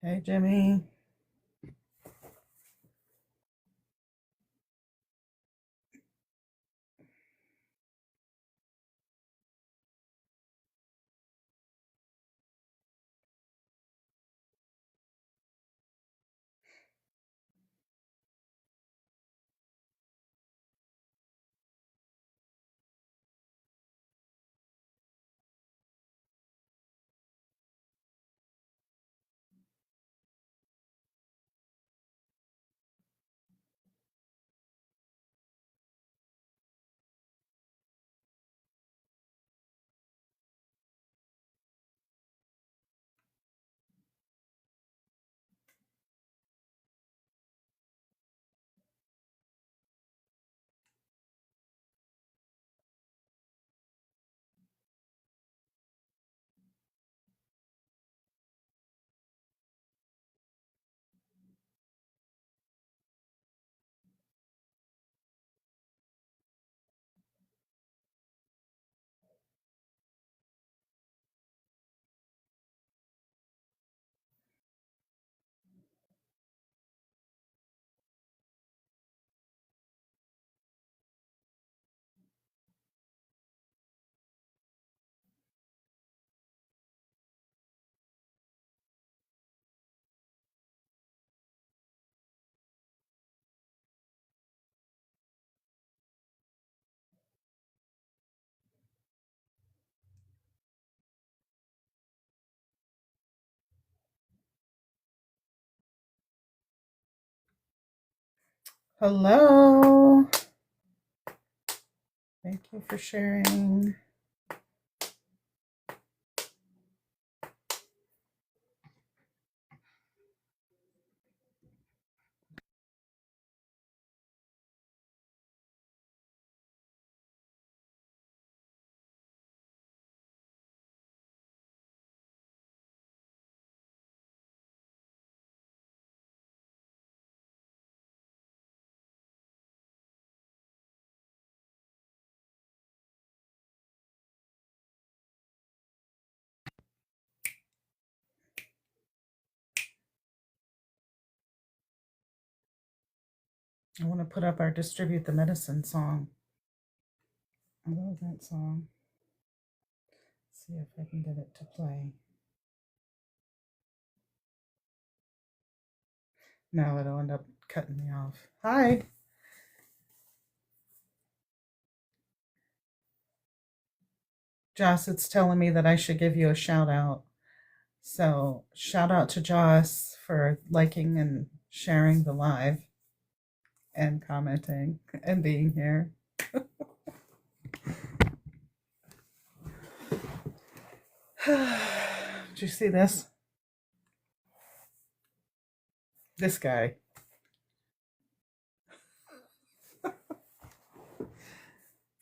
Hey, Jimmy. Hello. Thank you for sharing. I want to put up our Distribute the Medicine song. I love that song. Let's see if I can get it to play. No, it'll end up cutting me off. Hi. Joss, it's telling me that I should give you a shout out. So, shout out to Joss for liking and sharing the live and commenting and being here. Did you see this? This guy.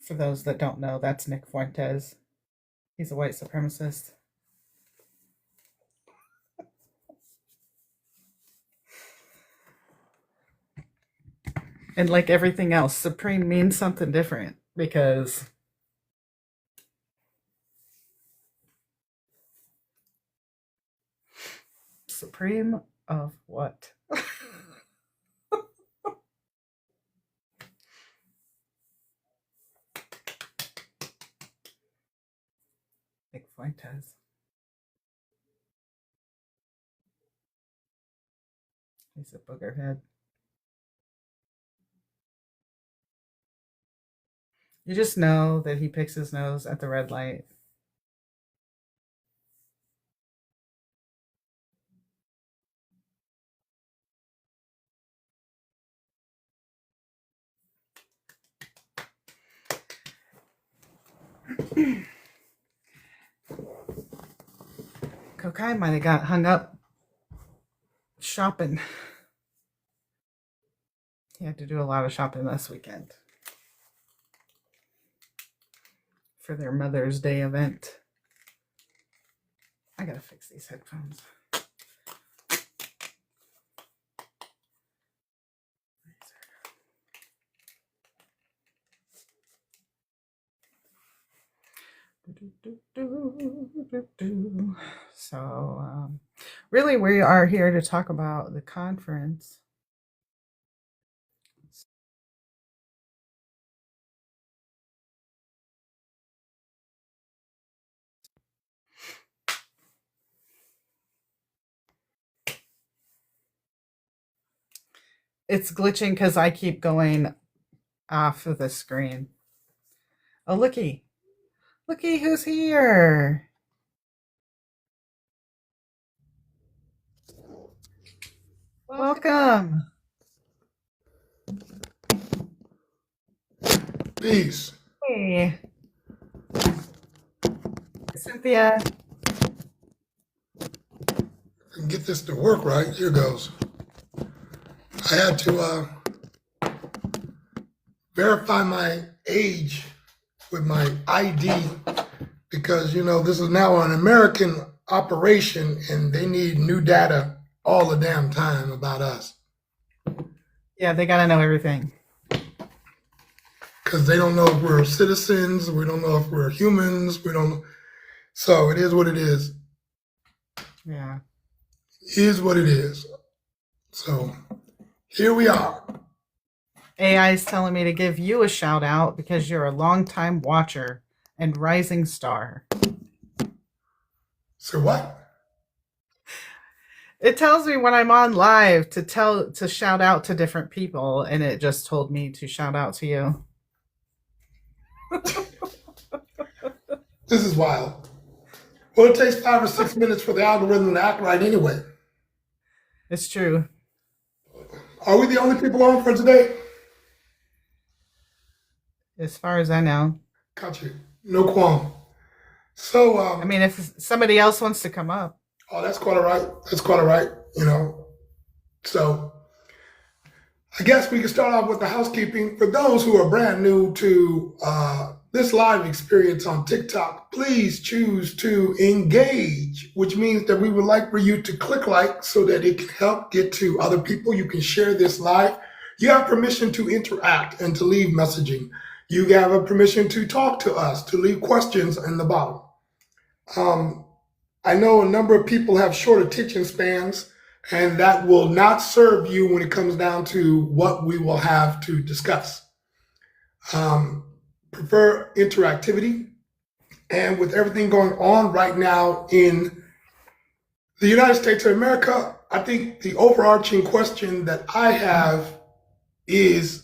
For those that don't know, that's Nick Fuentes. He's a white supremacist. And like everything else, supreme means something different because supreme of what? Nick Fuentes. He's a boogerhead. You just know that he picks his nose at the red light. Kokai might have got hung up Shopping. He had to do a lot of shopping this weekend for their Mother's Day event. I gotta fix these headphones. So, really, we are here to talk about the conference. It's glitching because I keep going off of the screen. Oh, looky. Looky who's here. Welcome. Peace. Hey. Cynthia. And get this to work right. Here goes. I had to verify my age with my ID because, you know, this is now an American operation and they need new data all the damn time about us. Yeah, they got to know everything. Because they don't know if we're citizens. We don't know if we're humans. We don't know. So it is what it is. Yeah. It is what it is. So here we are. AI is telling me to give you a shout out because you're a longtime watcher and rising star. So what? It tells me when I'm on live to shout out to different people, and it just told me to shout out to you. This is wild. Well, it takes 5 or 6 minutes for the algorithm to act right anyway. It's true. Are we the only people on for today? As far as I know. Got you. No qualm. So, I mean, if somebody else wants to come up. Oh, that's quite all right. That's quite all right, you know. So, I guess we can start off with the housekeeping. For those who are brand new to this live experience on TikTok, please choose to engage, which means that we would like for you to click like so that it can help get to other people. You can share this live. You have permission to interact and to leave messaging. You have a permission to talk to us, to leave questions in the bottom. I know a number of people have short attention spans, and that will not serve you when it comes down to what we will have to discuss. Prefer interactivity. And with everything going on right now in the United States of America, I think the overarching question that I have is,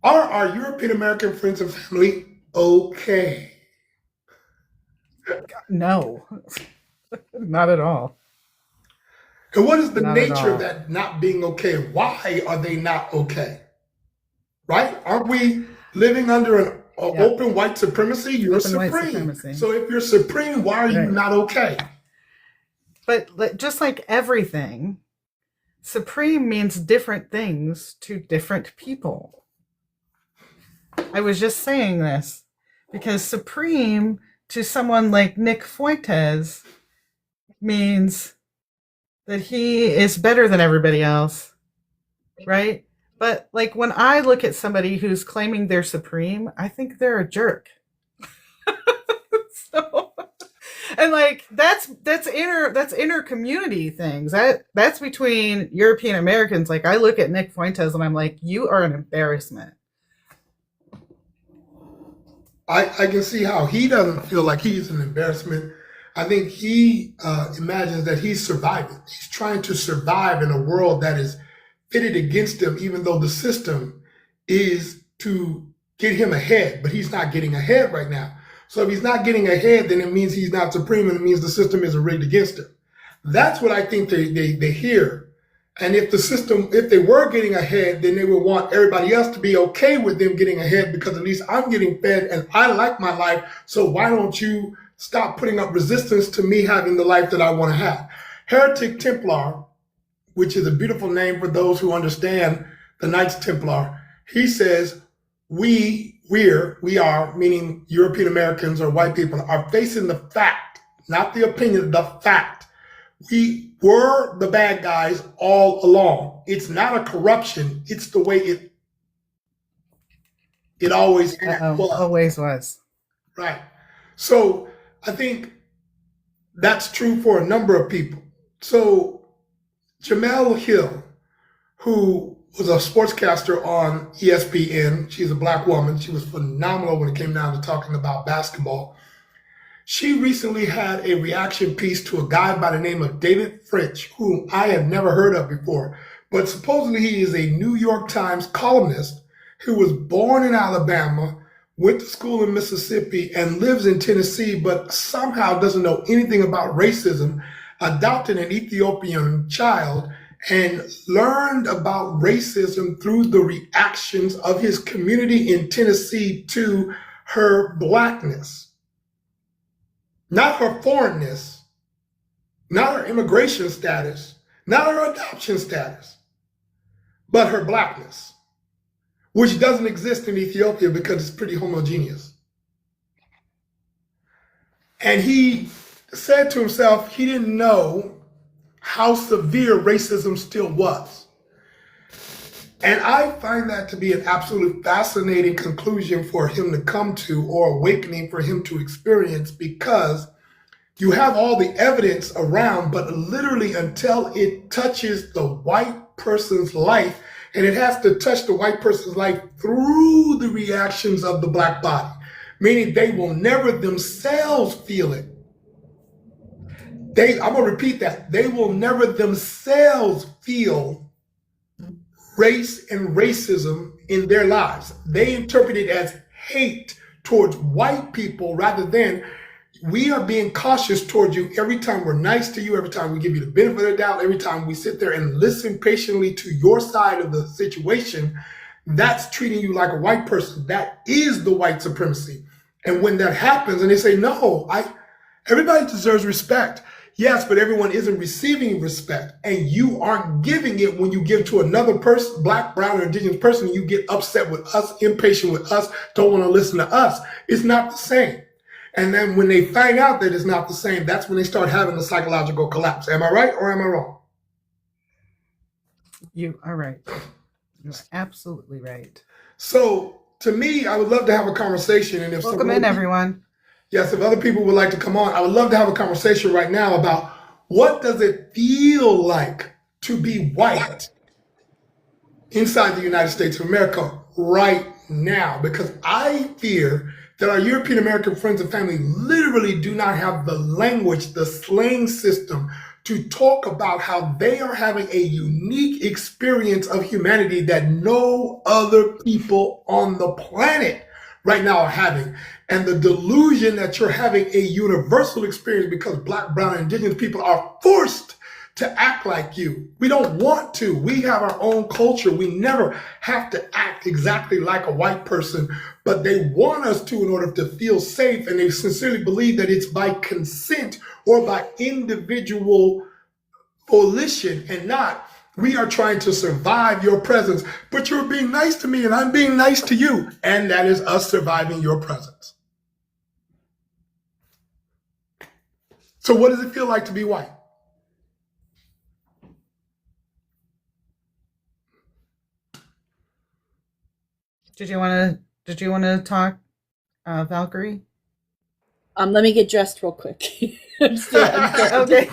are our European American friends and family okay? No, not at all. And what is the Not at nature all. of that not being okay? Why are they not okay? Right? Aren't we living under an open white supremacy? You're Open white supreme. supremacy. So if you're supreme, why are you Right. not okay? But just like everything, supreme means different things to different people. I was just saying this because supreme to someone like Nick Fuentes means that he is better than everybody else, right? But like when I look at somebody who's claiming they're supreme, I think they're a jerk. So, and like that's inner community things. That's between European Americans. Like I look at Nick Fuentes and I'm like, you are an embarrassment. I can see how he doesn't feel like he's an embarrassment. I think he imagines that he's surviving. He's trying to survive in a world that is pitted against him, even though the system is to get him ahead, but he's not getting ahead right now. So if he's not getting ahead, then it means he's not supreme, and it means the system is rigged against him. That's what I think they hear. And if the system, if they were getting ahead, then they would want everybody else to be okay with them getting ahead because at least I'm getting fed and I like my life. So why don't you stop putting up resistance to me having the life that I want to have? Heretic Templar which is a beautiful name for those who understand the Knights Templar. He says, we are, meaning European Americans or white people, are facing the fact, not the opinion, the fact. We were the bad guys all along. It's not a corruption. It's the way it always was. Always was. Right. So I think that's true for a number of people. So Jamel Hill, who was a sportscaster on ESPN, she's a black woman. She was phenomenal when it came down to talking about basketball. She recently had a reaction piece to a guy by the name of David French, whom I have never heard of before. But supposedly he is a New York Times columnist who was born in Alabama, went to school in Mississippi, and lives in Tennessee, but somehow doesn't know anything about racism, adopted an Ethiopian child, and learned about racism through the reactions of his community in Tennessee to her blackness. Not her foreignness, not her immigration status, not her adoption status, but her blackness, which doesn't exist in Ethiopia because it's pretty homogeneous. And he said to himself he didn't know how severe racism still was. And I find that to be an absolutely fascinating conclusion for him to come to, or awakening for him to experience, because you have all the evidence around, but literally until it touches the white person's life, and it has to touch the white person's life through the reactions of the black body, meaning they will never themselves feel it. I'm going to repeat that. They will never themselves feel race and racism in their lives. They interpret it as hate towards white people rather than we are being cautious towards you every time we're nice to you, every time we give you the benefit of the doubt, every time we sit there and listen patiently to your side of the situation. That's treating you like a white person. That is the white supremacy. And when that happens and they say, no, everybody deserves respect. Yes, but everyone isn't receiving respect, and you aren't giving it when you give to another person, black, brown, or indigenous person, and you get upset with us, impatient with us, don't want to listen to us. It's not the same. And then when they find out that it's not the same, that's when they start having a psychological collapse. Am I right or am I wrong? You are right. You're absolutely right. So to me, I would love to have a conversation. And if welcome in, everyone. Yes, if other people would like to come on, I would love to have a conversation right now about what does it feel like to be white inside the United States of America right now? Because I fear that our European American friends and family literally do not have the language, the slang system to talk about how they are having a unique experience of humanity that no other people on the planet right now are having. And the delusion that you're having a universal experience because black, brown, and indigenous people are forced to act like you. We don't want to. We have our own culture. We never have to act exactly like a white person, but they want us to in order to feel safe. And they sincerely believe that it's by consent or by individual volition and not, we are trying to survive your presence, but you're being nice to me and I'm being nice to you. And that is us surviving your presence. So what does it feel like to be white? Did you want to talk, Valkyrie? Let me get dressed real quick. Okay.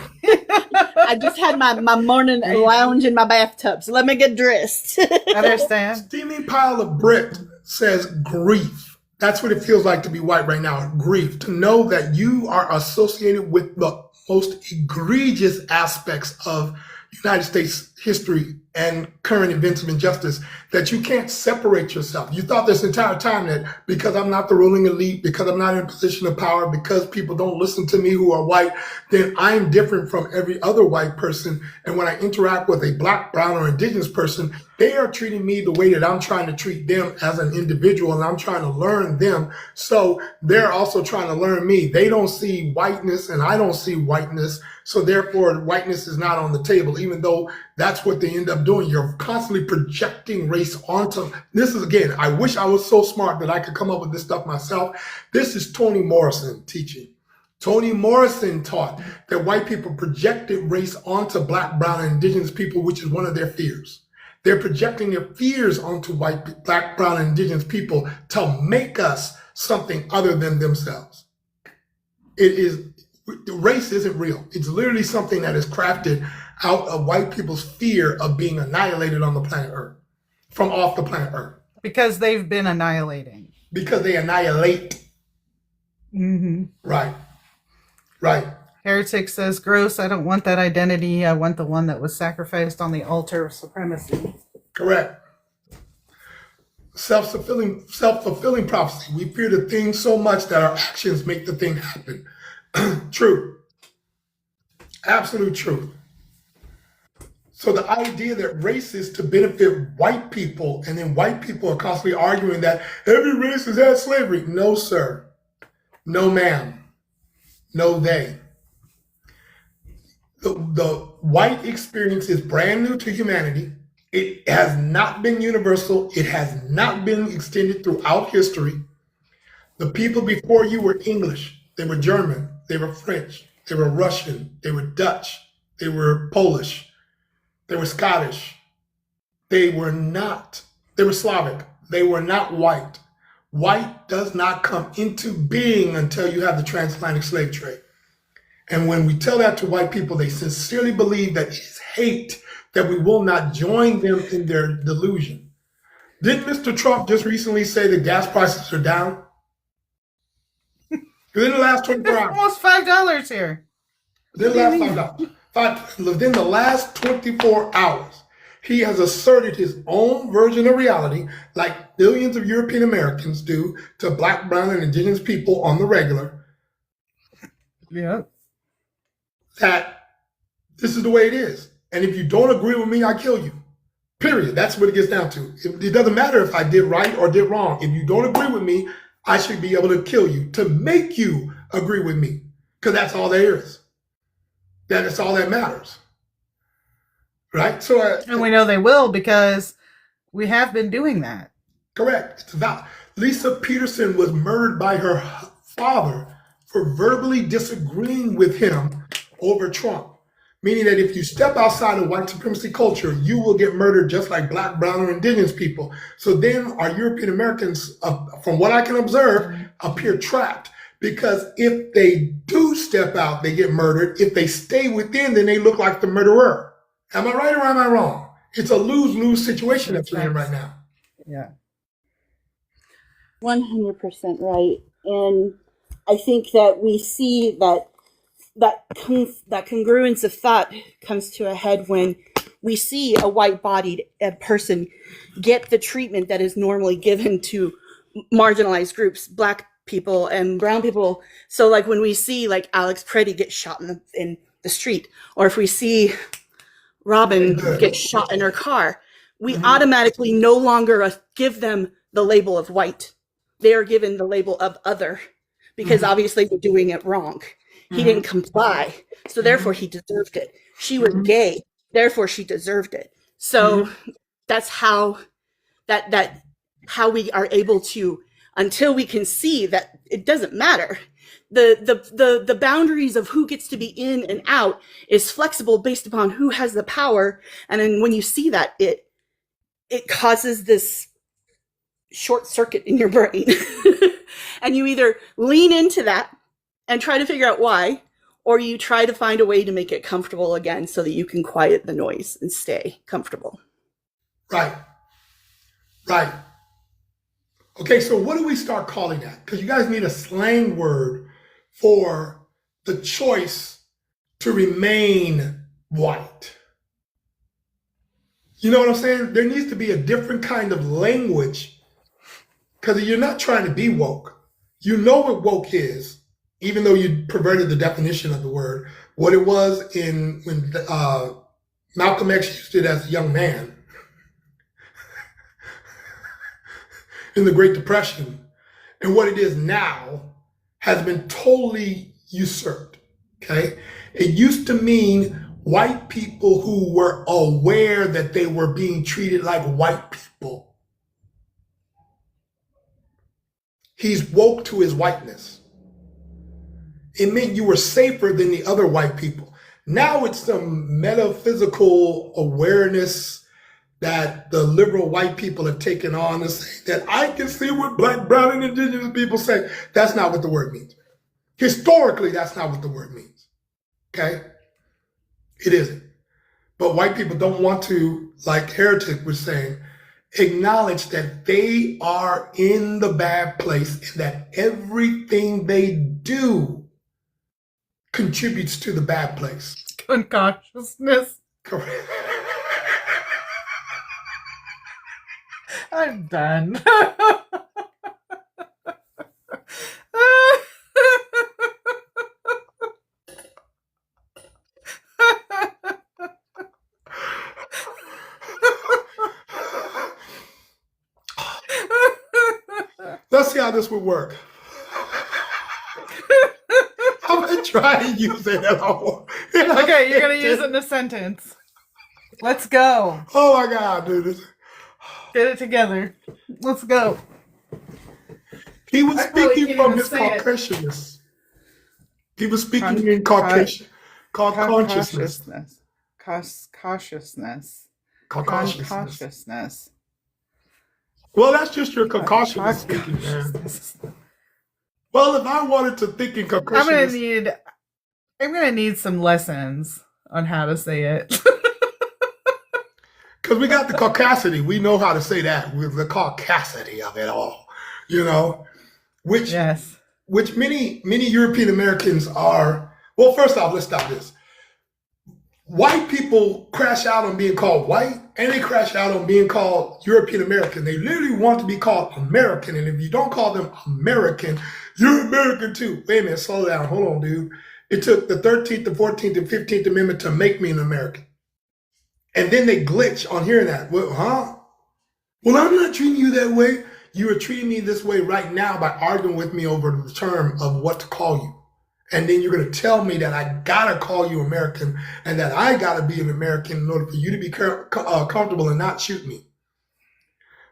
I just had my morning lounge in my bathtub, so let me get dressed. Understand. Steaming pile of Brit says grief. That's what it feels like to be white right now. Grief. To know that you are associated with the most egregious aspects of United States history and current events of injustice, that you can't separate yourself. You thought this entire time that because I'm not the ruling elite, because I'm not in a position of power, because people don't listen to me who are white, then I'm different from every other white person. And when I interact with a black, brown, or indigenous person, they are treating me the way that I'm trying to treat them as an individual, and I'm trying to learn them. So they're also trying to learn me. They don't see whiteness and I don't see whiteness. So therefore whiteness is not on the table, even though That's what they end up doing. You're constantly projecting race onto. This is, again, I wish I was so smart that I could come up with this stuff myself. This is Toni Morrison teaching. Toni Morrison taught that white people projected race onto black, brown, and indigenous people, which is one of their fears. They're projecting their fears onto white, black, brown, and indigenous people to make us something other than themselves. Race isn't real. It's literally something that is crafted out of white people's fear of being annihilated on the planet Earth, from off the planet Earth. Because they've been annihilating. Because they annihilate. Mm-hmm. Right. Right. Heretic says, gross, I don't want that identity. I want the one that was sacrificed on the altar of supremacy. Correct. Self-fulfilling prophecy. We fear the thing so much that our actions make the thing happen. True. Absolute truth. So the idea that race is to benefit white people, and then white people are constantly arguing that every race has had slavery. No, sir. No, ma'am. No, they. The white experience is brand new to humanity. It has not been universal. It has not been extended throughout history. The people before you were English. They were German. They were French. They were Russian. They were Dutch. They were Polish. They were Scottish. They were Slavic. They were not white. White does not come into being until you have the transatlantic slave trade. And when we tell that to white people, they sincerely believe that it is hate, that we will not join them in their delusion. Didn't Mr. Trump just recently say that gas prices are down? Within the last 24 hours. Almost $5 here. Within the last 24 hours, he has asserted his own version of reality, like billions of European Americans do to black, brown, and indigenous people on the regular. Yeah. That this is the way it is. And if you don't agree with me, I kill you. Period. That's what it gets down to. It doesn't matter if I did right or did wrong. If you don't agree with me, I should be able to kill you to make you agree with me. Because that's all there is. That is all that matters. Right? So, and we know they will because we have been doing that. Correct. It's about Lisa Peterson was murdered by her father for verbally disagreeing with him over Trump. Meaning that if you step outside of white supremacy culture, you will get murdered just like black, brown, or indigenous people. So then our European Americans, from what I can observe, appear trapped. Because if they do step out, they get murdered. If they stay within, then they look like the murderer. Am I right or am I wrong? It's a lose-lose situation that we're in right now. Yeah. 100% right. And I think that we see that congruence of thought comes to a head when we see a white-bodied person get the treatment that is normally given to marginalized groups, black people and brown people. So like when we see like Alex Preddy get shot in the street, or if we see Robin get shot in her car, we automatically no longer give them the label of white. They are given the label of other because obviously we're doing it wrong. He didn't comply, so therefore he deserved it. She was gay, therefore she deserved it. So that's how how we are able to, until we can see that it doesn't matter. The boundaries of who gets to be in and out is flexible based upon who has the power. And then when you see that, it causes this short circuit in your brain. And you either lean into that and try to figure out why, or you try to find a way to make it comfortable again so that you can quiet the noise and stay comfortable. Right. Right. Okay, so what do we start calling that? Because you guys need a slang word for the choice to remain white. You know what I'm saying? There needs to be a different kind of language, because you're not trying to be woke. You know what woke is, even though you perverted the definition of the word. What it was when Malcolm X used it as a young man in the Great Depression, and what it is now has been totally usurped. Okay, it used to mean white people who were aware that they were being treated like white people. He's woke to his whiteness. It meant you were safer than the other white people. Now it's some metaphysical awareness that the liberal white people have taken on to say that I can see what black, brown, and indigenous people say. That's not what the word means. Historically, that's not what the word means. Okay? It isn't. But white people don't want to, like Heretic was saying, acknowledge that they are in the bad place and that everything they do contributes to the bad place. Unconsciousness. Correct. I'm done. Let's see how this would work. I'm going to try and use it. Okay, you're going to use it in a sentence. Let's go. Oh my God, dude. Get it together. Let's go. He was speaking from his say it. Caucasianness. He was speaking in Caucasian. Consciousness. Cautiousness. Consciousness. Well, that's just your Caucasian speaking, man. Well, if I wanted to think in Caucasian, I'm gonna need some lessons on how to say it. because we got the caucasity. We know how to say that with the caucasity of it all, you know, which Yes. which many European Americans are. Well, first off, let's stop this. White people crash out on being called white, and they crash out on being called European American. They literally want to be called American, and if you don't call them American, you're American too. Wait a minute, slow down. Hold on, dude. It took the 13th, the 14th, and 15th Amendment to make me an American. And then they glitch on hearing that. Well, huh? Well, I'm not treating you that way. You are treating me this way right now by arguing with me over the term of what to call you. And then you're going to tell me that I got to call you American and that I got to be an American in order for you to be comfortable and not shoot me.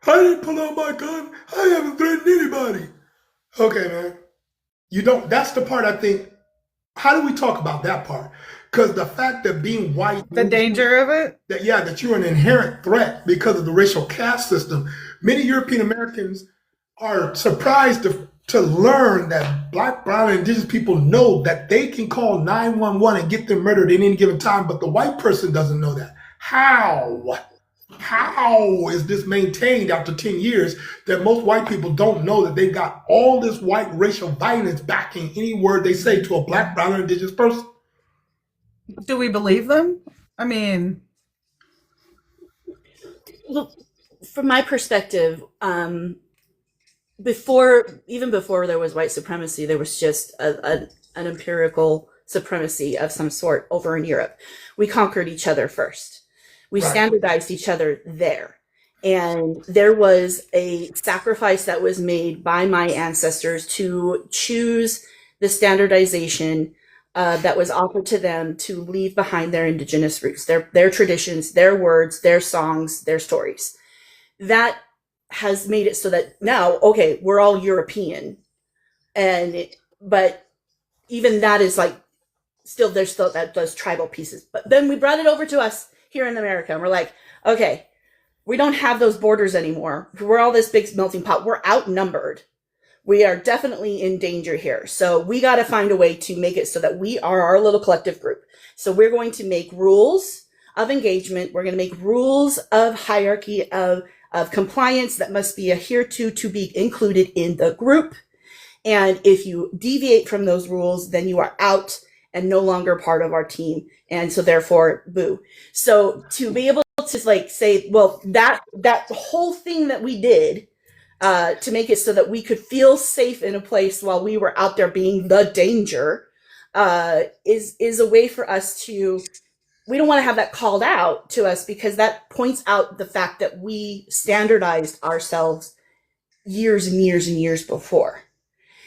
I didn't pull out my gun. I haven't threatened anybody. Okay, man. You don't. That's the part I think. How do we talk about that part? Because the fact that being white, The danger of it? that you're an inherent threat because of the racial caste system. Many European Americans are surprised to learn that black, brown, and indigenous people know that they can call 911 and get them murdered at any given time, but the white person doesn't know that. How? How is this maintained after 10 years that most white people don't know that they've got all this white racial violence backing any word they say to a black, brown, or indigenous person? Do we believe them? I mean, Look, from my perspective, even before there was white supremacy, there was just an empirical supremacy of some sort over in Europe. We conquered each other first. We Right. standardized each other there. And there was a sacrifice that was made by my ancestors to choose the standardization that was offered to them to leave behind their indigenous roots, their traditions, their words, their songs, their stories. That has made it so that now, okay, we're all European, but even that is like there's still those tribal pieces. But then we brought it over to us here in America, and we're like, okay, we don't have those borders anymore. We're all this big melting pot. We're outnumbered. We are definitely in danger here. So we got to find a way to make it so that we are our little collective group. So we're going to make rules of engagement. We're going to make rules of hierarchy of compliance that must be adhered to be included in the group. And if you deviate from those rules, then you are out and no longer part of our team. And so therefore, boo. So to be able to like say, well, that whole thing that we did to make it so that we could feel safe in a place while we were out there being the danger is a way for us to, we don't want to have that called out to us because that points out the fact that we standardized ourselves years and years and years before.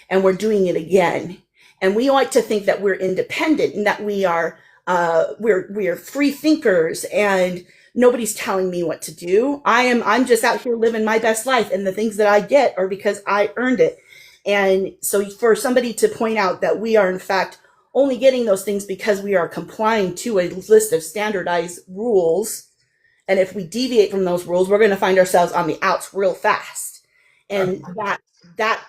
And we're doing it again. And we like to think that we're independent and that we are we're free thinkers, and nobody's telling me what to do. I'm just out here living my best life, and the things that I get are because I earned it. And so for somebody to point out that we are in fact only getting those things because we are complying to a list of standardized rules, and if we deviate from those rules, we're going to find ourselves on the outs real fast. And that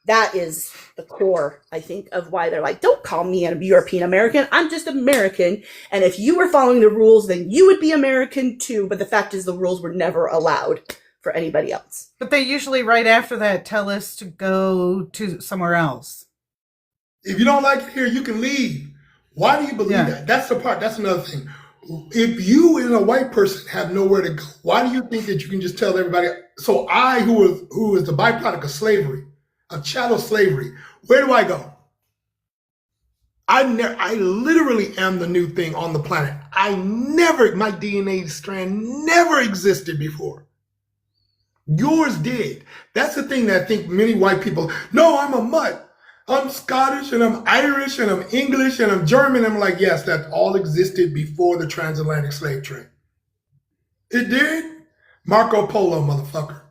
that is the core, I think, of why they're like, don't call me a European American. I'm just American. And if you were following the rules, then you would be American too. But the fact is, the rules were never allowed for anybody else. But they usually, right after that, tell us to go to somewhere else. If you don't like it here, you can leave. Why do you believe Yeah. that? That's the part. That's another thing. If you and a white person have nowhere to go, why do you think that you can just tell everybody? So I, who is the byproduct of slavery, of chattel slavery, where do I go? I literally am the new thing on the planet. My DNA strand never existed before. Yours did. That's the thing that I think many white people, no, I'm a mutt. I'm Scottish and I'm Irish and I'm English and I'm German. I'm like, yes, that all existed before the transatlantic slave trade. It did. Marco Polo, motherfucker.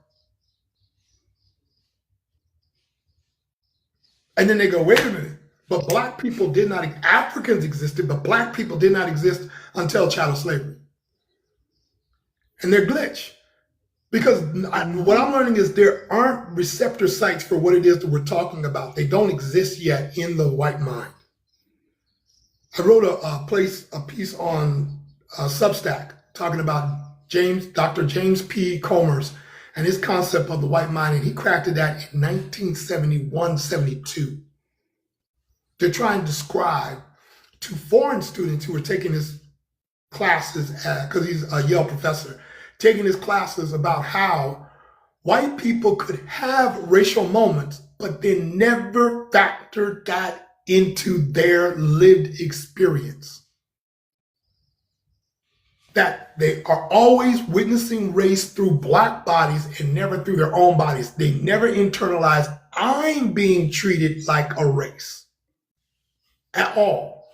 And then they go, wait a minute. But black people did not, Africans existed, but black people did not exist until chattel slavery. And they're glitch. Because what I'm learning is there aren't receptor sites for what it is that we're talking about. They don't exist yet in the white mind. I wrote a piece on Substack talking about Dr. James P. Comer's and his concept of the white mind, and he crafted that in 1971, 72. To try and describe to foreign students who were taking his classes, because he's a Yale professor, taking his classes about how white people could have racial moments, but then never factored that into their lived experience. That they are always witnessing race through black bodies and never through their own bodies. They never internalize, I'm being treated like a race at all.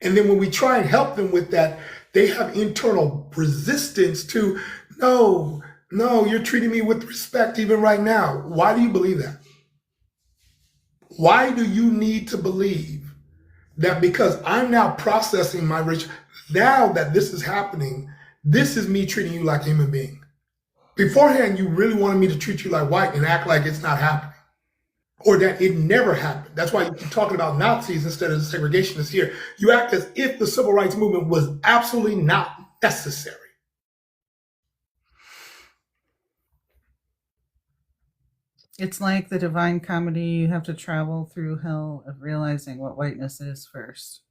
And then when we try and help them with that, they have internal resistance to, no, you're treating me with respect even right now. Why do you believe that? Why do you need to believe that because I'm now processing my race, now that this is happening, this is me treating you like a human being? Beforehand, you really wanted me to treat you like white and act like it's not happening, or that it never happened. That's why you keep talking about Nazis instead of the segregationists here. You act as if the civil rights movement was absolutely not necessary. It's like the Divine Comedy. You have to travel through hell of realizing what whiteness is first.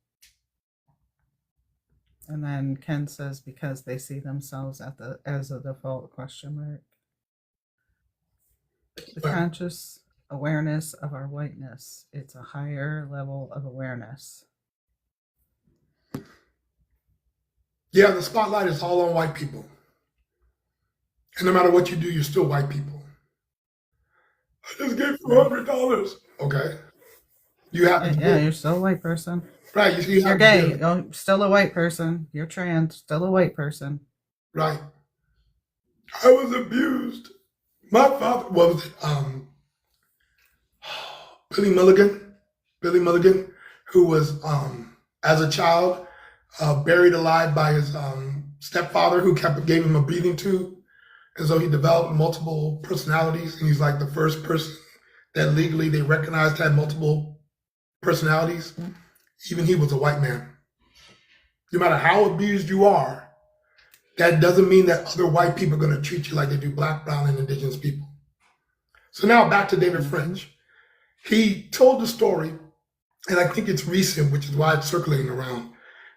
And then Ken says, because they see themselves as a default question mark. The conscious awareness of our whiteness. It's a higher level of awareness. Yeah, the spotlight is all on white people. And no matter what you do, you're still white people. I just gave $400. Okay. You have to. Yeah, you're still a white person. Right. You're gay. You're still a white person. You're trans. Still a white person. Right. I was abused. My father was Billy Milligan, who was as a child buried alive by his stepfather, who gave him a breathing tube, and so he developed multiple personalities, and he's like the first person that legally they recognized had multiple personalities. Even he was a white man. No matter how abused you are, that doesn't mean that other white people are going to treat you like they do black, brown, and indigenous people. So now back to David French. He told the story, and I think it's recent, which is why it's circulating around,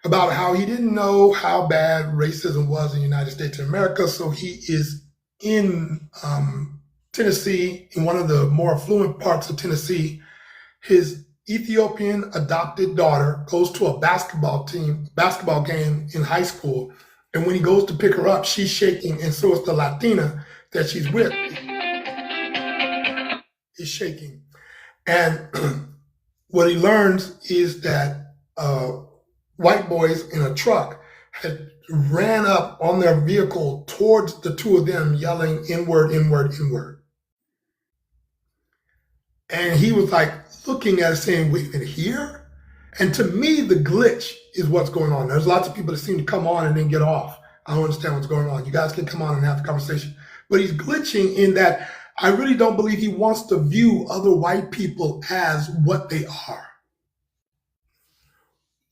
about how he didn't know how bad racism was in the United States of America. So he is in Tennessee, in one of the more affluent parts of Tennessee. His Ethiopian adopted daughter goes to a basketball game in high school. And when he goes to pick her up, she's shaking. And so is the Latina that she's with. Is shaking. And what he learns is that white boys in a truck had ran up on their vehicle towards the two of them, yelling "N-word, N-word, N-word." And he was like looking at it saying, "Wait a minute, here?" And to me, the glitch is what's going on. There's lots of people that seem to come on and then get off. I don't understand what's going on. You guys can come on and have the conversation. But he's glitching in that I really don't believe he wants to view other white people as what they are.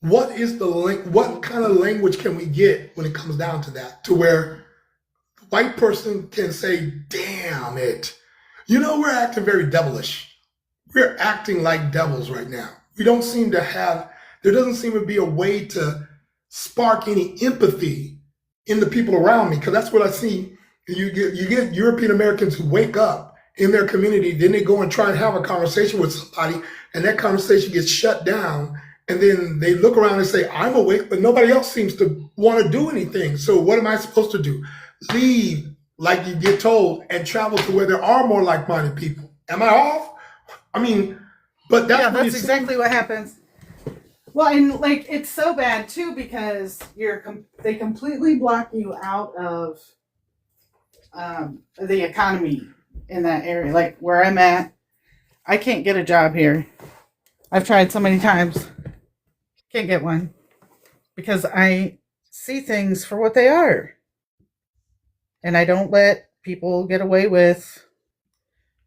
What is what kind of language can we get when it comes down to that? To where the white person can say, "Damn it. You know, we're acting very devilish. We're acting like devils right now. We don't seem to have, there doesn't seem to be a way to spark any empathy in the people around me." Because that's what I see. You get European Americans who wake up in their community, then they go and try and have a conversation with somebody, and that conversation gets shut down. And then they look around and say, "I'm awake," but nobody else seems to want to do anything. So what am I supposed to do? Leave, like you get told, and travel to where there are more like-minded people. Am I off? I mean, but that's exactly what happens. Well, and like it's so bad too because they completely block you out of the economy in that area. Like where I'm at, I can't get a job here. I've tried so many times. Can't get one because I see things for what they are. And I don't let people get away with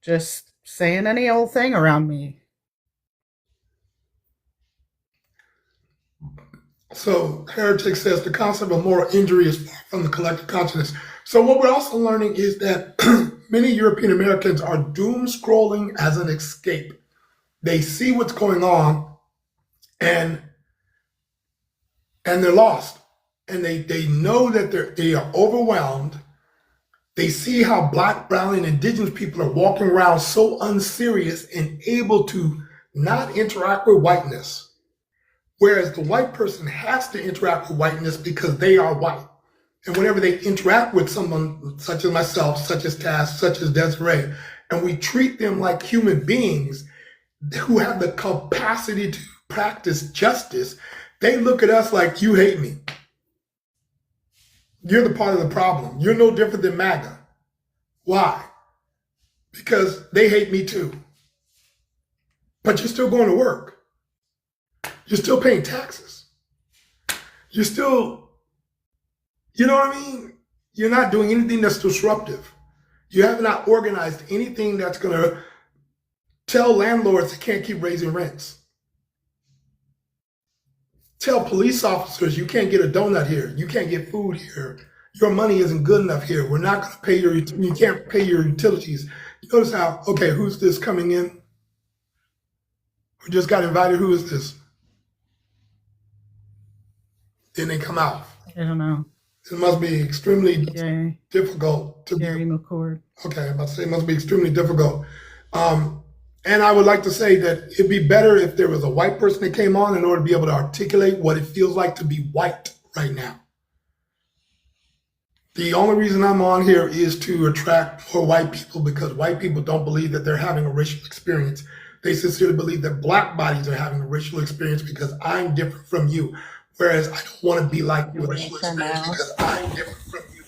just saying any old thing around me. So Heretic says the concept of moral injury is far from the collective consciousness. So what we're also learning is that many European Americans are doom scrolling as an escape. They see what's going on and they're lost. And they know that they are overwhelmed. They see how Black, brown, and indigenous people are walking around so unserious and able to not interact with whiteness. Whereas the white person has to interact with whiteness because they are white. And whenever they interact with someone such as myself, such as Taz, such as Desiree, and we treat them like human beings who have the capacity to practice justice, they look at us like, "You hate me. You're the part of the problem. You're no different than MAGA." Why? Because they hate me too. But you're still going to work. You're still paying taxes. You're still, you know what I mean? You're not doing anything that's disruptive. You have not organized anything that's going to tell landlords they can't keep raising rents. Tell police officers you can't get a donut here. You can't get food here. Your money isn't good enough here. We're not going to pay you can't pay your utilities. You notice how, okay, who's this coming in? Who just got invited? Who is this? Then they come out. I don't know. It must be extremely difficult to Gary McCord. Okay, I'm about to say it must be extremely difficult. And I would like to say that it'd be better if there was a white person that came on in order to be able to articulate what it feels like to be white right now. The only reason I'm on here is to attract more white people because white people don't believe that they're having a racial experience. They sincerely believe that Black bodies are having a racial experience because I'm different from you. Whereas I don't want to be like you, a racial experience because I'm different from you.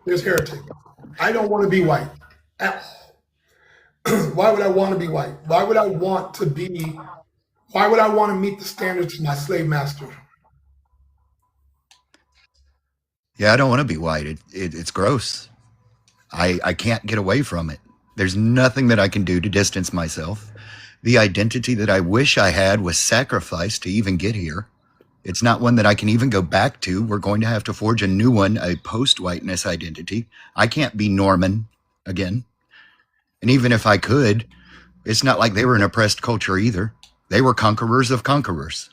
There's Heretic. I don't want to be white at all. Why would I want to be white? Why would I want to meet the standards of my slave master? Yeah, I don't want to be white. It's gross. I can't get away from it. There's nothing that I can do to distance myself. The identity that I wish I had was sacrificed to even get here. It's not one that I can even go back to. We're going to have to forge a new one, a post-whiteness identity. I can't be Norman again. And even if I could, it's not like they were an oppressed culture either. They were conquerors of conquerors.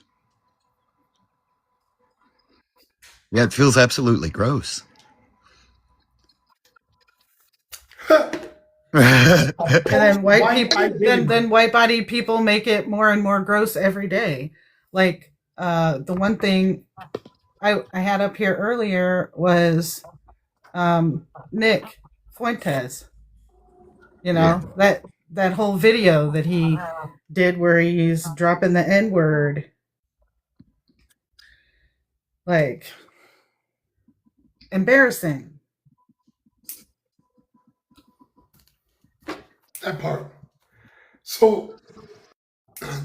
Yeah, it feels absolutely gross. And then white-bodied people make it more and more gross every day. Like the one thing I had up here earlier was Nick Fuentes. You know, that whole video that he did where he's dropping the N word. Like, embarrassing. That part. So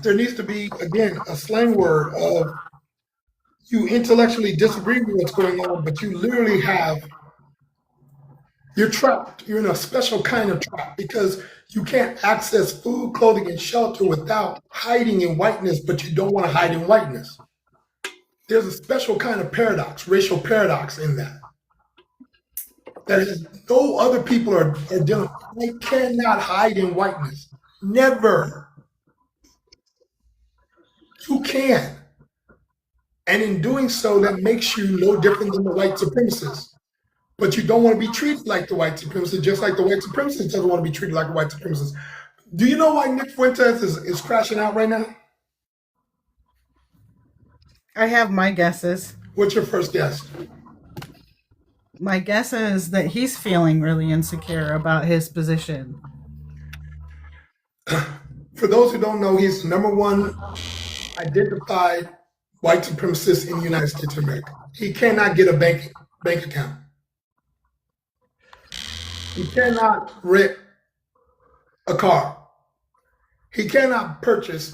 there needs to be, again, a slang word of you intellectually disagree with what's going on, but you literally you're trapped. You're in a special kind of trap because you can't access food, clothing, and shelter without hiding in whiteness, but you don't want to hide in whiteness. There's a special kind of paradox, racial paradox in that. That is, no other people are dealing. They cannot hide in whiteness. Never. You can. And in doing so, that makes you no different than the white supremacist. But you don't want to be treated like the white supremacist, just like the white supremacist doesn't want to be treated like a white supremacist. Do you know why Nick Fuentes is crashing out right now? I have my guesses. What's your first guess? My guess is that he's feeling really insecure about his position. For those who don't know, he's the number one identified white supremacist in the United States of America. He cannot get a bank account. He cannot rent a car. He cannot purchase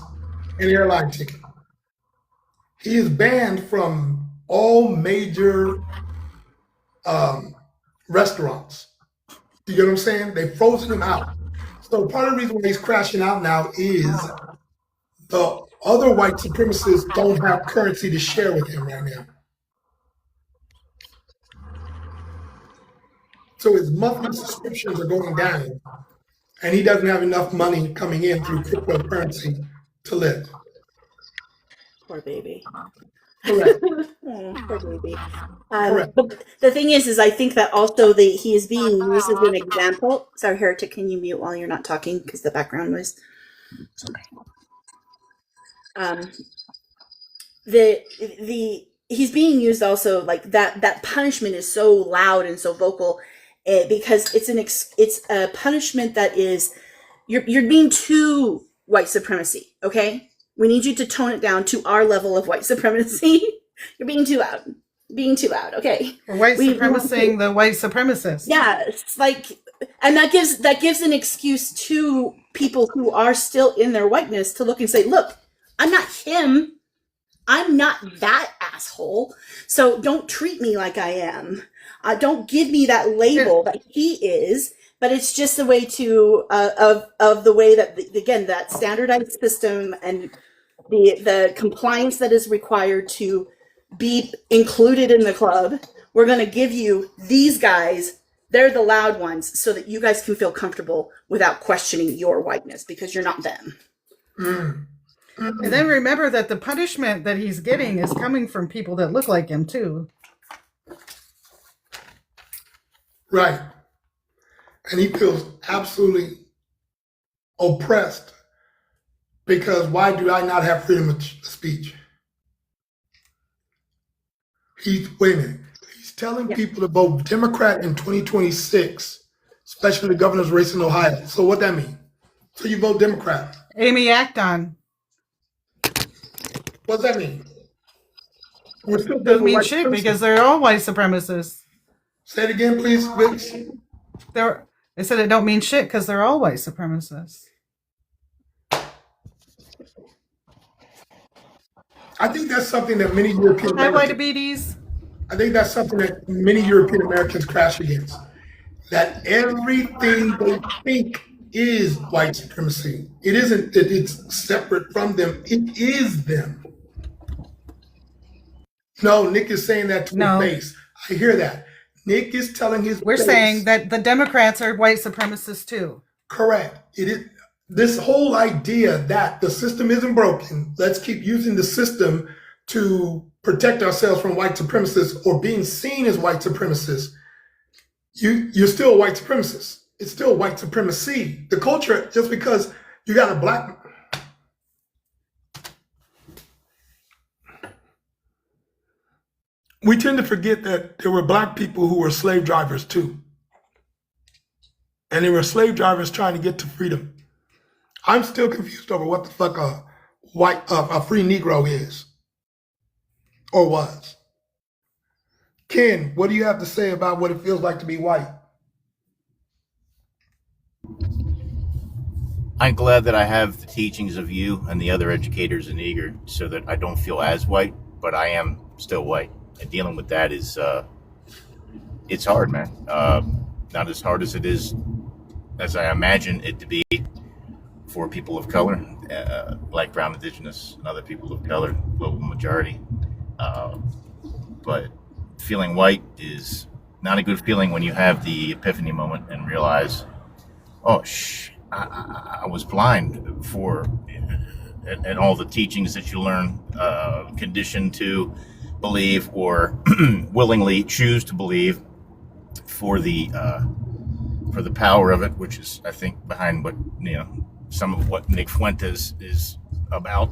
an airline ticket. He is banned from all major restaurants. You get what I'm saying? They've frozen him out. So part of the reason why he's crashing out now is the other white supremacists don't have currency to share with him right now. So his monthly subscriptions are going down, and he doesn't have enough money coming in through cryptocurrency to live. Poor baby. Correct. Oh, poor baby. Correct. But the thing is I think that also he is being used as an example. Sorry, Heretic, can you mute while you're not talking because the background noise? He's being used also like that punishment is so loud and so vocal because it's a punishment that is you're being too white supremacy. Okay, we need you to tone it down to our level of white supremacy. You're being too loud. Okay, We're white supremacing the white supremacists. yeah, it's like, and that gives an excuse to people who are still in their whiteness to look and say, look, I'm not him. I'm not that asshole. So don't treat me like I am. Don't give me that label that he is. But it's just a way to of the way that again that standardized system and the compliance that is required to be included in the club. We're going to give you these guys. They're the loud ones, so that you guys can feel comfortable without questioning your whiteness because you're not them. And then remember that the punishment that he's getting is coming from people that look like him too. Right. And he feels absolutely oppressed because why do I not have freedom of speech? Wait a minute. He's telling people to vote Democrat in 2026, especially the governor's race in Ohio. So what that mean? So you vote Democrat. Amy Acton. What does that mean? We're still Doesn't mean white shit supremacists. because they're all white supremacists. Say it again, please, Vince. They said it don't mean shit because they're all white supremacists. I think that's something that many European Hi, Americans, white-bodies. I think that's something that many European Americans crash against. That everything they think is white supremacy. It isn't that it's separate from them. It is them. No, Nick is saying that to No. his face. I hear that. Nick is telling his We're base. saying that the Democrats are white supremacists too. Correct. It is this whole idea that the system isn't broken. Let's keep using the system to protect ourselves from white supremacists or being seen as white supremacists. You're still a white supremacist. It's still white supremacy. The culture, just because you got a black. We tend to forget that there were black people who were slave drivers too. And they were slave drivers trying to get to freedom. I'm still confused over what the fuck a free Negro is or was. Ken, what do you have to say about what it feels like to be white? I'm glad that I have the teachings of you and the other educators in Eager so that I don't feel as white, but I am still white. And dealing with that is, it's hard, man. Not as hard as it is as I imagine it to be for people of color, black, brown, indigenous, and other people of color, global majority. But feeling white is not a good feeling when you have the epiphany moment and realize, oh, I was blind for, and all the teachings that you learn, conditioned to believe or willingly choose to believe for the power of it, which is, I think, behind what, some of what Nick Fuentes is about,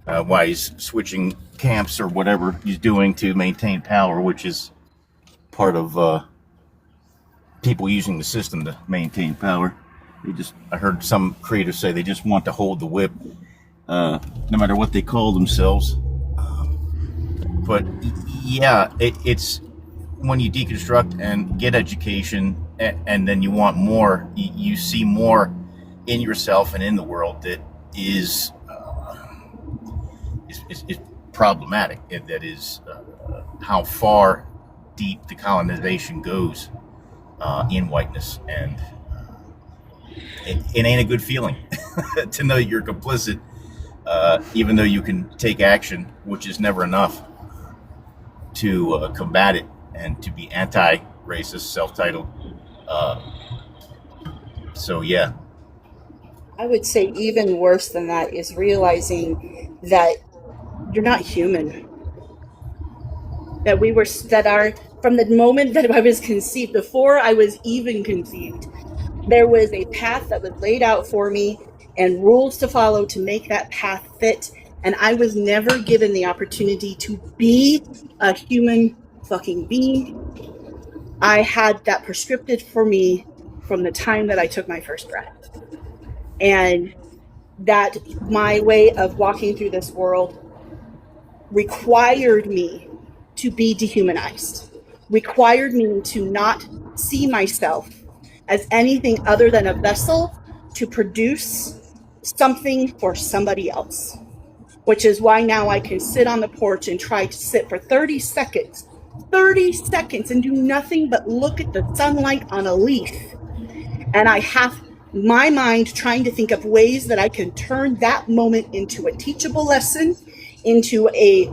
why he's switching camps or whatever he's doing to maintain power, which is part of people using the system to maintain power. I heard some creators say they just want to hold the whip, no matter what they call themselves. But yeah, it's when you deconstruct and get education, and then you want more, you see more in yourself and in the world that is problematic. That is how far deep the colonization goes in whiteness, and it ain't a good feeling to know you're complicit, even though you can take action, which is never enough to combat it and to be anti-racist, self-titled. So yeah. I would say even worse than that is realizing that you're not human. From the moment that I was conceived, before I was even conceived, there was a path that was laid out for me and rules to follow to make that path fit. And I was never given the opportunity to be a human fucking being. I had that prescripted for me from the time that I took my first breath. And that my way of walking through this world required me to be dehumanized, required me to not see myself as anything other than a vessel to produce something for somebody else. Which is why now I can sit on the porch and try to sit for 30 seconds and do nothing but look at the sunlight on a leaf. And I have my mind trying to think of ways that I can turn that moment into a teachable lesson, into a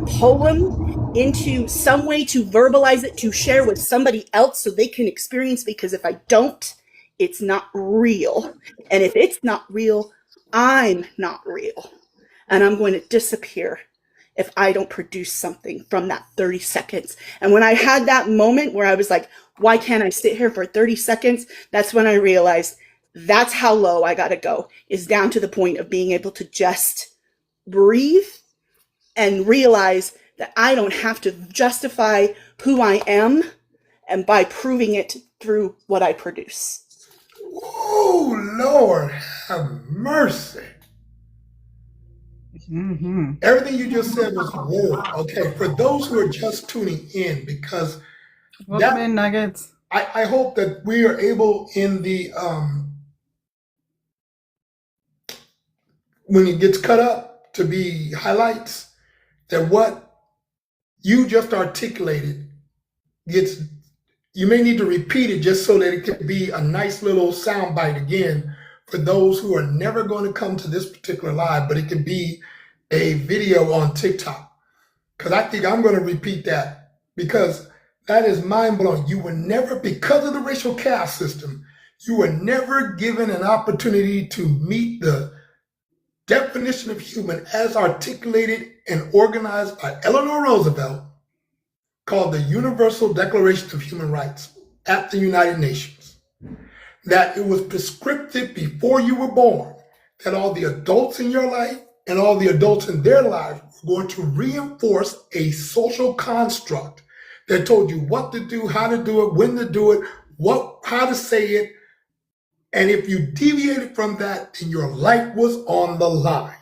poem, into some way to verbalize it, to share with somebody else so they can experience, because if I don't, it's not real. And if it's not real, I'm not real. And I'm going to disappear if I don't produce something from that 30 seconds. And when I had that moment where I was like, why can't I sit here for 30 seconds? That's when I realized that's how low I got to go, is down to the point of being able to just breathe and realize that I don't have to justify who I am, and by proving it through what I produce. Oh, Lord, have mercy. Mm-hmm. Everything you just said was whoa. Okay, for those who are just tuning in, because Welcome in, Nuggets. I hope that we are able in the when it gets cut up to be highlights, that what you just articulated gets, you may need to repeat it just so that it can be a nice little sound bite again for those who are never going to come to this particular live, but it can be a video on TikTok. Because I think I'm going to repeat that, because that is mind-blowing. You were never, because of the racial caste system, you were never given an opportunity to meet the definition of human as articulated and organized by Eleanor Roosevelt, called the Universal Declaration of Human Rights at the United Nations. That it was prescriptive before you were born, that all the adults in your life and all the adults in their lives were going to reinforce a social construct that told you what to do, how to do it, when to do it, how to say it, And if you deviated from that, then your life was on the line.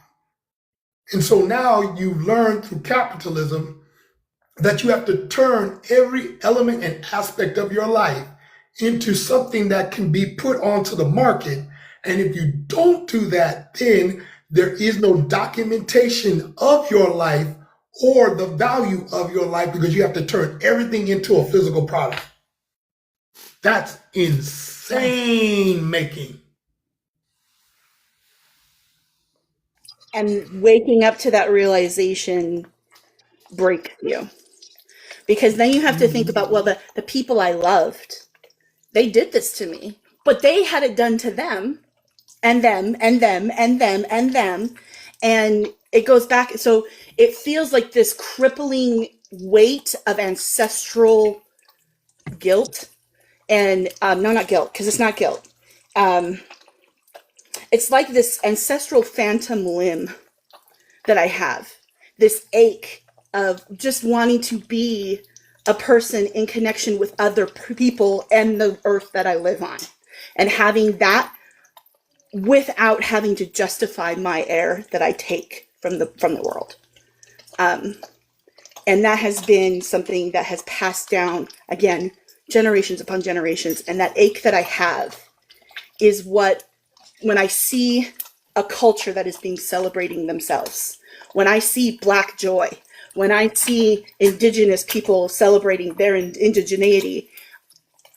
And so now you've learned through capitalism that you have to turn every element and aspect of your life into something that can be put onto the market. And if you don't do that, then there is no documentation of your life or the value of your life, because you have to turn everything into a physical product. That's insane making. And waking up to that realization breaks you. Because then you have to think about, well, the people I loved, they did this to me, but they had it done to them, and them, and them, and them, and them. And it goes back. So it feels like this crippling weight of ancestral guilt. And no, not guilt, because it's not guilt. It's like this ancestral phantom limb that I have, this ache of just wanting to be a person in connection with other people and the earth that I live on, and having that without having to justify my air that I take from the world. And that has been something that has passed down, again, generations upon generations. And that ache that I have is what, when I see a culture that is being celebrating themselves, when I see Black joy, when I see Indigenous people celebrating their indigeneity,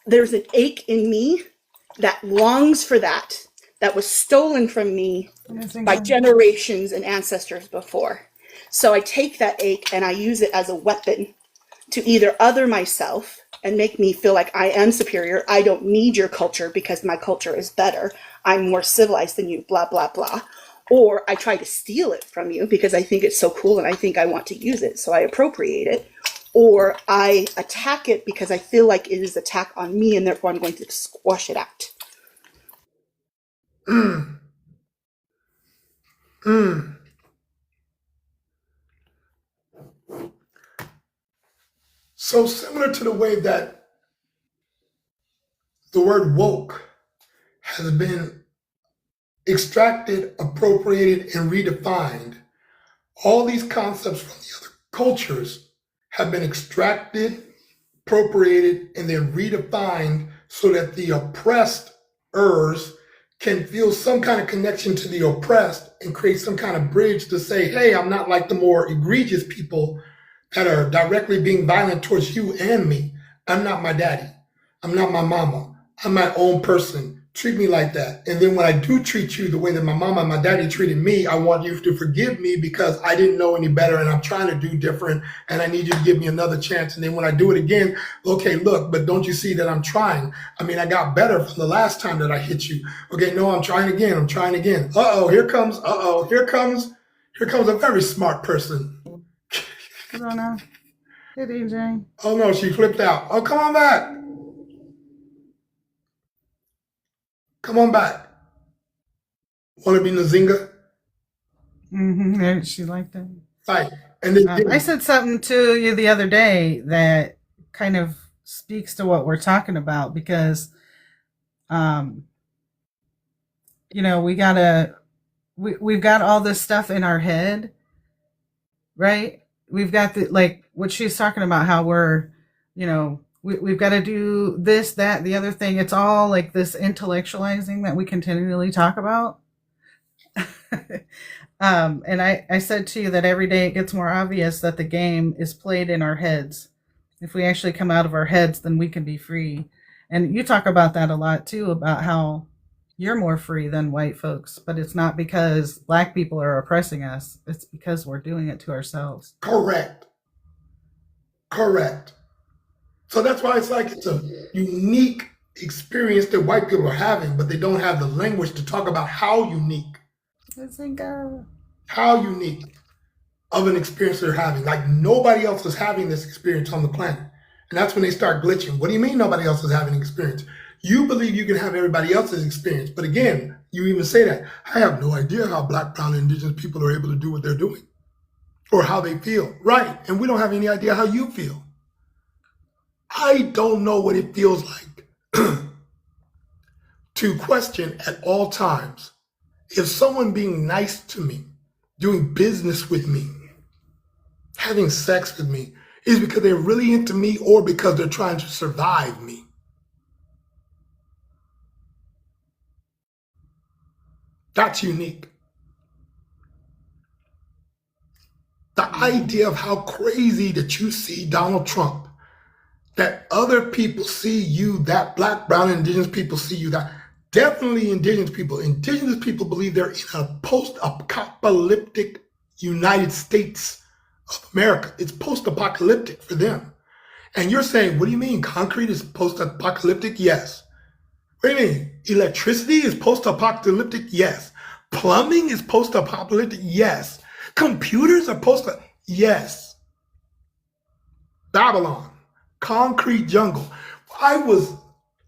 there's an ache in me that longs for that was stolen from me by generations and ancestors before. So I take that ache and I use it as a weapon to either other myself and make me feel like I am superior. I don't need your culture because my culture is better. I'm more civilized than you, blah, blah, blah. Or I try to steal it from you because I think it's so cool and I think I want to use it, so I appropriate it. Or I attack it because I feel like it is an attack on me and therefore I'm going to squash it out. So similar to the way that the word woke has been extracted, appropriated, and redefined, all these concepts from the other cultures have been extracted, appropriated, and then redefined so that the oppressors can feel some kind of connection to the oppressed and create some kind of bridge to say, hey, I'm not like the more egregious people that are directly being violent towards you and me. I'm not my daddy. I'm not my mama. I'm my own person. Treat me like that. And then when I do treat you the way that my mama and my daddy treated me, I want you to forgive me because I didn't know any better and I'm trying to do different and I need you to give me another chance. And then when I do it again, okay, look, but don't you see that I'm trying? I mean, I got better from the last time that I hit you. Okay, no, I'm trying again. I'm trying again. Here comes a very smart person. I don't know. Hey, DJ. Oh no, she flipped out. Oh, come on back. Come on back. Want to be Nzinga? Mm-hmm. She liked it. Right. And then I said something to you the other day that kind of speaks to what we're talking about because, we've got all this stuff in our head, right? We've got what she's talking about, how we're, we've got to do this, that, the other thing. It's all like this intellectualizing that we continually talk about. And I said to you that every day it gets more obvious that the game is played in our heads. If we actually come out of our heads, then we can be free. And you talk about that a lot too, about how you're more free than white folks, but it's not because Black people are oppressing us. It's because we're doing it to ourselves. Correct. So that's why it's like it's a unique experience that white people are having, but they don't have the language to talk about how unique of an experience they're having. Like nobody else is having this experience on the planet. And that's when they start glitching. What do you mean nobody else is having an experience? You believe you can have everybody else's experience. But again, you even say that. I have no idea how Black, brown, and Indigenous people are able to do what they're doing or how they feel. Right. And we don't have any idea how you feel. I don't know what it feels like to question at all times if someone being nice to me, doing business with me, having sex with me, is because they're really into me or because they're trying to survive me. That's unique. The idea of how crazy that you see Donald Trump, that other people see you, that black, brown, and indigenous people see you, that definitely indigenous people. Indigenous people believe they're in a post-apocalyptic United States of America. It's post-apocalyptic for them. And you're saying, what do you mean? Concrete is post-apocalyptic? Yes. What do you mean? Electricity is post-apocalyptic? Yes. Plumbing is post-apocalyptic? Yes. Computers are yes. Babylon, concrete jungle. I was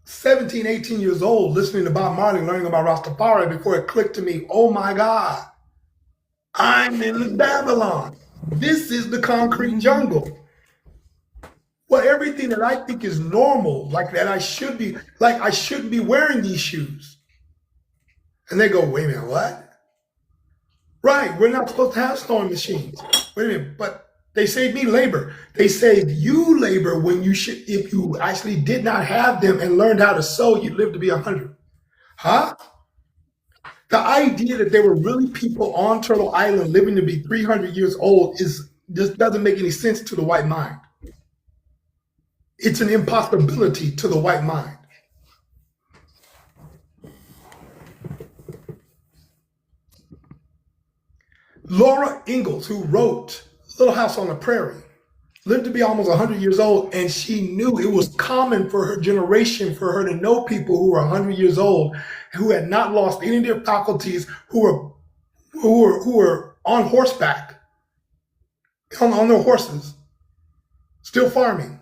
17, 18 years old listening to Bob Marley, learning about Rastafari before it clicked to me, oh my God, I'm in Babylon. This is the concrete jungle. Well, everything that I think is normal, like that I shouldn't be wearing these shoes. And they go, wait a minute, what? Right, we're not supposed to have sewing machines. Wait a minute, but they saved me labor. They saved you labor when you should, if you actually did not have them and learned how to sew, you'd live to be 100. Huh? The idea that there were really people on Turtle Island living to be 300 years old just doesn't make any sense to the white mind. It's an impossibility to the white mind. Laura Ingalls, who wrote Little House on the Prairie, lived to be almost 100 years old, and she knew it was common for her generation for her to know people who were 100 years old, who had not lost any of their faculties, who were on horseback, on their horses, still farming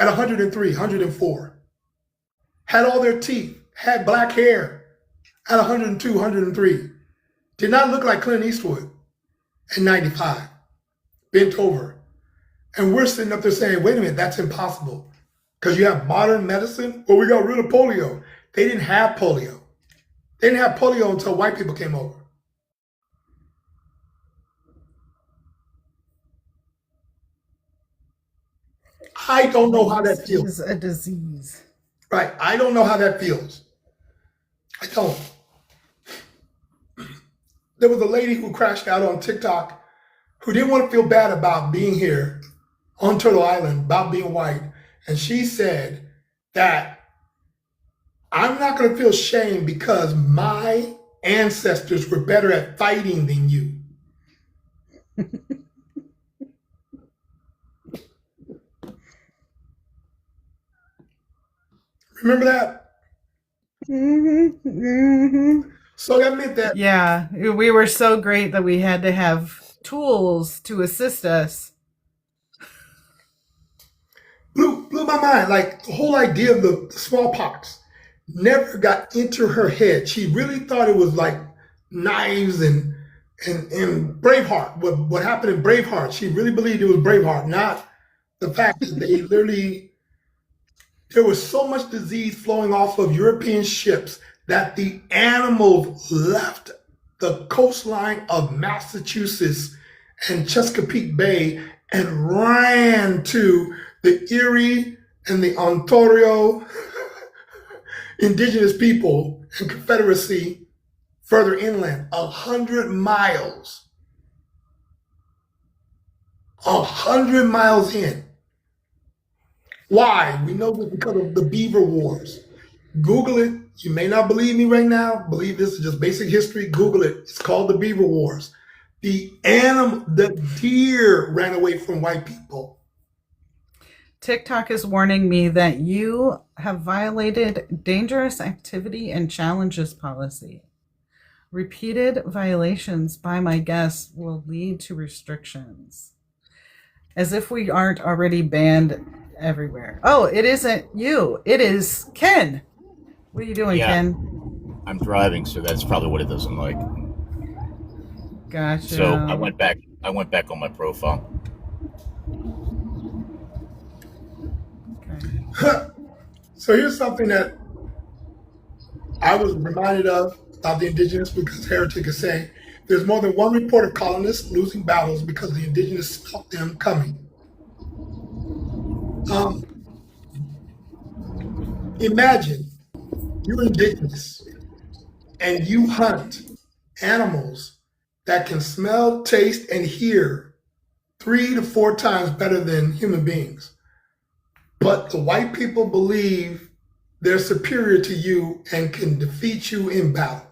at 103, 104, had all their teeth, had black hair at 102, 103. Did not look like Clint Eastwood at 95, bent over. And we're sitting up there saying, wait a minute, that's impossible. Because you have modern medicine? Well, we got rid of polio. They didn't have polio. They didn't have polio until white people came over. I don't know how that feels. It's a disease. Right. I don't know how that feels. I don't. There was a lady who crashed out on TikTok who didn't want to feel bad about being here on Turtle Island, about being white. And she said that I'm not going to feel shame because my ancestors were better at fighting than you. Remember that? Mm-hmm. Mm-hmm. So that meant that, Yeah, we were so great that we had to have tools to assist us. blew my mind. Like the whole idea of the smallpox never got into her head. She really thought it was like knives and Braveheart. What happened in Braveheart? She really believed it was Braveheart, not the fact that they literally, there was so much disease flowing off of European ships that the animals left the coastline of Massachusetts and Chesapeake Bay and ran to the Erie and the Ontario indigenous people and Confederacy further inland, 100 miles. 100 miles in. Why? We know this because of the Beaver Wars. Google it. You may not believe me right now. Believe this is just basic history. Google it. It's called the Beaver Wars. The deer ran away from white people. TikTok is warning me that you have violated dangerous activity and challenges policy. Repeated violations by my guests will lead to restrictions. As if we aren't already banned everywhere. Oh, it isn't you. It is Ken. What are you doing, Yeah. Ken? I'm driving, so that's probably what it doesn't like. Gotcha. So I went back on my profile. Okay. So here's something that I was reminded of about the indigenous because Heretic is saying there's more than one report of colonists losing battles because the indigenous smelt them coming. Um, Imagine you're indigenous and you hunt animals that can smell, taste, and hear 3 to 4 times better than human beings. But the white people believe they're superior to you and can defeat you in battle.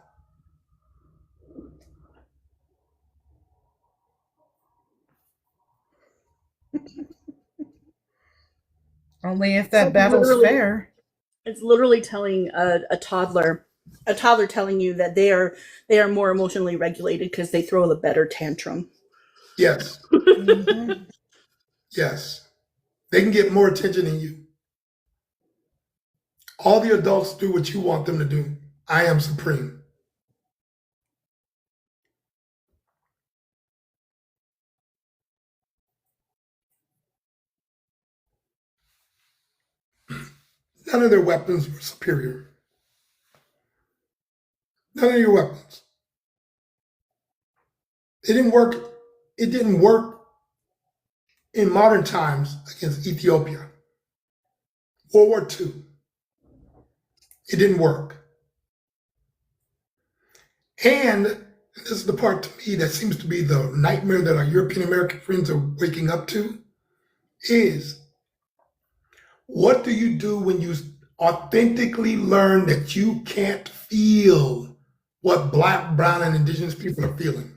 Only if that It's battle's literally, fair. it's literally telling a toddler telling you that they are more emotionally regulated because they throw the better tantrum. Yes, Mm-hmm. yes. They can get more attention than you. All the adults do what you want them to do. I am supreme. None of their weapons were superior. None of your weapons. It didn't work. It didn't work in modern times against Ethiopia. World War II. It didn't work. And this is the part to me that seems to be the nightmare that our European American friends are waking up to is what do you do when you authentically learn that you can't feel what Black, brown, and indigenous people are feeling?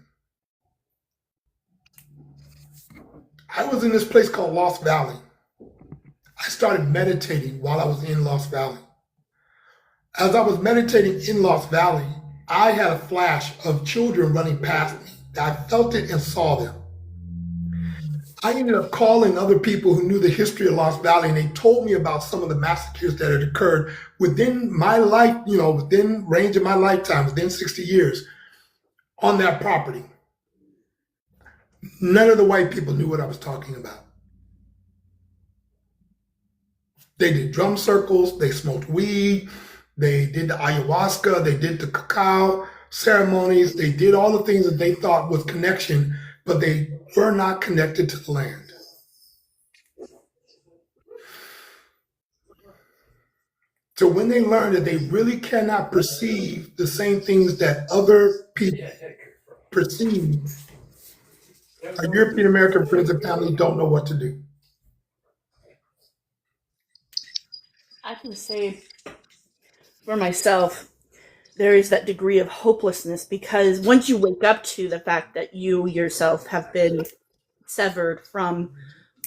I was in this place called Lost Valley. I started meditating while I was in Lost Valley. As I was meditating in Lost Valley, I had a flash of children running past me. I felt it and saw them. I ended up calling other people who knew the history of Lost Valley, and they told me about some of the massacres that had occurred within my life, within range of my lifetime, within 60 years on that property. None of the white people knew what I was talking about. They did drum circles, they smoked weed, they did the ayahuasca, they did the cacao ceremonies, they did all the things that they thought was connection, but they were not connected to the land. So when they learn that they really cannot perceive the same things that other people perceive, our European American friends and family don't know what to do. I can say for myself, there is that degree of hopelessness because once you wake up to the fact that you yourself have been severed from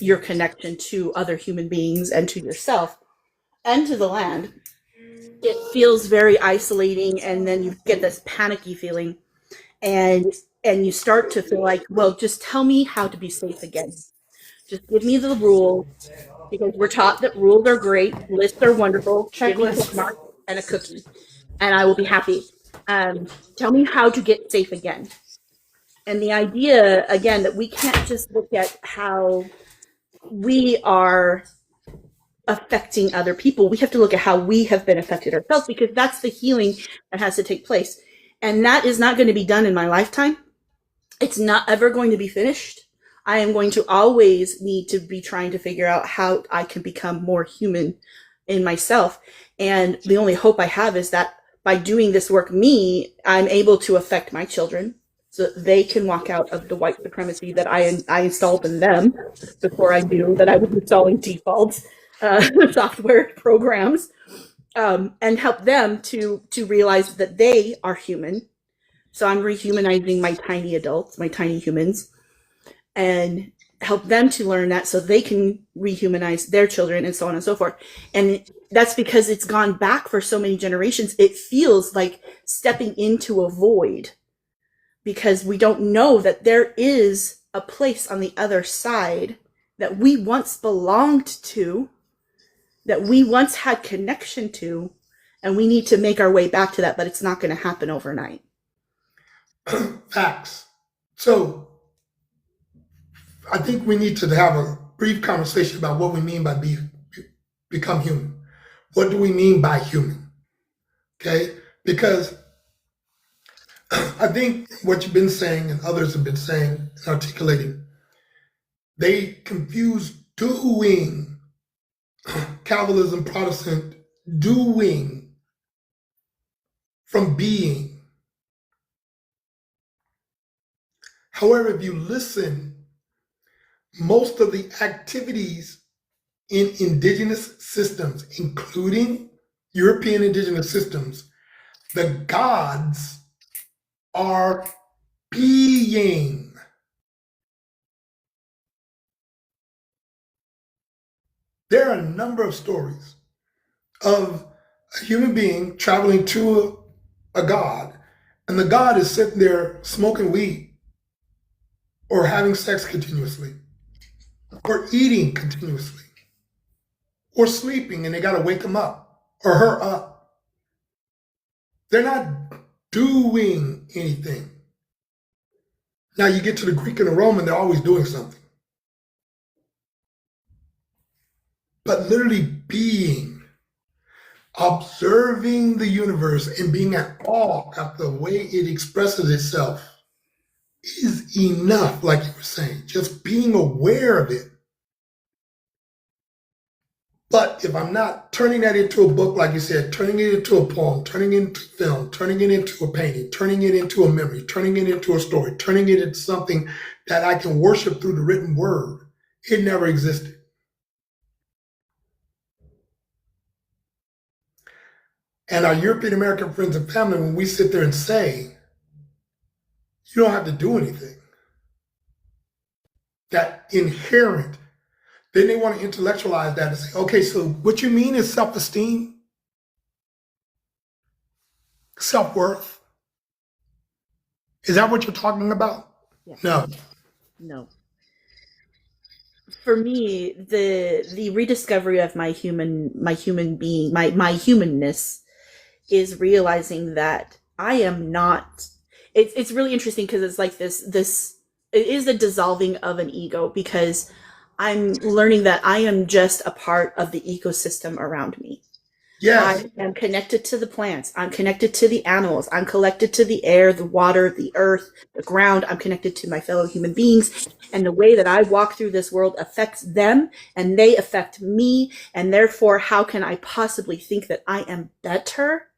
your connection to other human beings and to yourself and to the land, it feels very isolating, and then you get this panicky feeling, and you start to feel like, well, just tell me how to be safe again. Just give me the rules, because we're taught that rules are great, lists are wonderful. Give me a Checklists. bookmark and a cookie, and I will be happy. Tell me how to get safe again. And the idea, again, that we can't just look at how we are affecting other people. We have to look at how we have been affected ourselves, because that's the healing that has to take place. And that is not going to be done in my lifetime. It's not ever going to be finished. I am going to always need to be trying to figure out how I can become more human in myself. And the only hope I have is that by doing this work, I'm able to affect my children so that they can walk out of the white supremacy that I installed in them before I knew that I was installing defaults, software programs, and help them to realize that they are human. So I'm rehumanizing my tiny adults, my tiny humans, and help them to learn that so they can rehumanize their children, and so on and so forth. And that's because it's gone back for so many generations. It feels like stepping into a void because we don't know that there is a place on the other side that we once belonged to, that we once had connection to, and we need to make our way back to that, but it's not going to happen overnight. Facts. So I think we need to have a brief conversation about what we mean by become human. What do we mean by human? Okay. Because I think what you've been saying and others have been saying and articulating, they confuse doing, Calvinism, Protestant, doing from being. However, if you listen, most of the activities in indigenous systems, including European indigenous systems, the gods are being. There are a number of stories of a human being traveling to a god, and the god is sitting there smoking weed or having sex continuously or eating continuously or sleeping, and they got to wake him up or her up. They're not doing anything. Now you get to the Greek and the Roman, they're always doing something. But literally being, observing the universe and being at awe at the way it expresses itself is enough, like you were saying, just being aware of it. But if I'm not turning that into a book, like you said, turning it into a poem, turning it into film, turning it into a painting, turning it into a memory, turning it into a story, turning it into something that I can worship through the written word, it never existed. And our European American friends and family, when we sit there and say, you don't have to do anything, that inherent, then they want to intellectualize that and say, okay, so what you mean is self-esteem, self-worth? Is that what you're talking about? Yes. No. No. For me, the rediscovery of my human being, my humanness, is realizing that I am not. It's really interesting because it's like this. It is a dissolving of an ego, because I'm learning that I am just a part of the ecosystem around me. Yes. I am connected to the plants. I'm connected to the animals. I'm connected to the air, the water, the earth, the ground. I'm connected to my fellow human beings. And the way that I walk through this world affects them, and they affect me. And therefore, how can I possibly think that I am better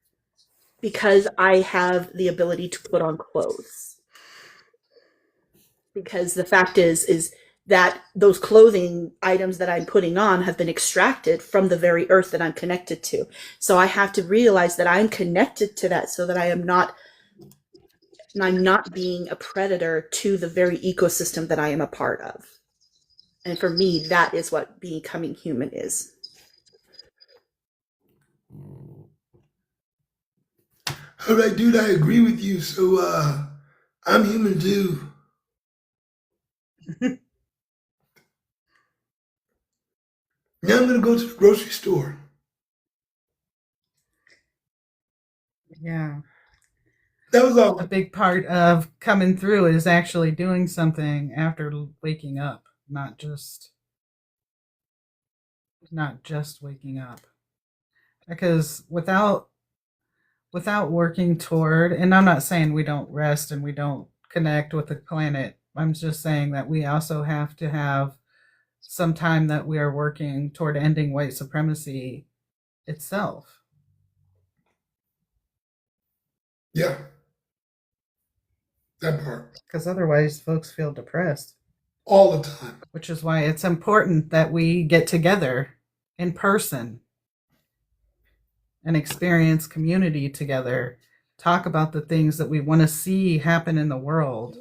because I have the ability to put on clothes? Because the fact is that those clothing items that I'm putting on have been extracted from the very earth that I'm connected to. So I have to realize that I'm connected to that, so that I'm not being a predator to the very ecosystem that I am a part of. And for me, that is what becoming human is. All right, dude, I agree with you. So I'm human too. Now I'm going to go to the grocery store. Yeah. That was all. A big part of coming through is actually doing something after waking up, not just waking up. Because without working toward, and I'm not saying we don't rest and we don't connect with the planet. I'm just saying that we also have to have some time that we are working toward ending white supremacy itself. Yeah. That part. Because otherwise, folks feel depressed. All the time. Which is why it's important that we get together in person and experience community together, talk about the things that we want to see happen in the world,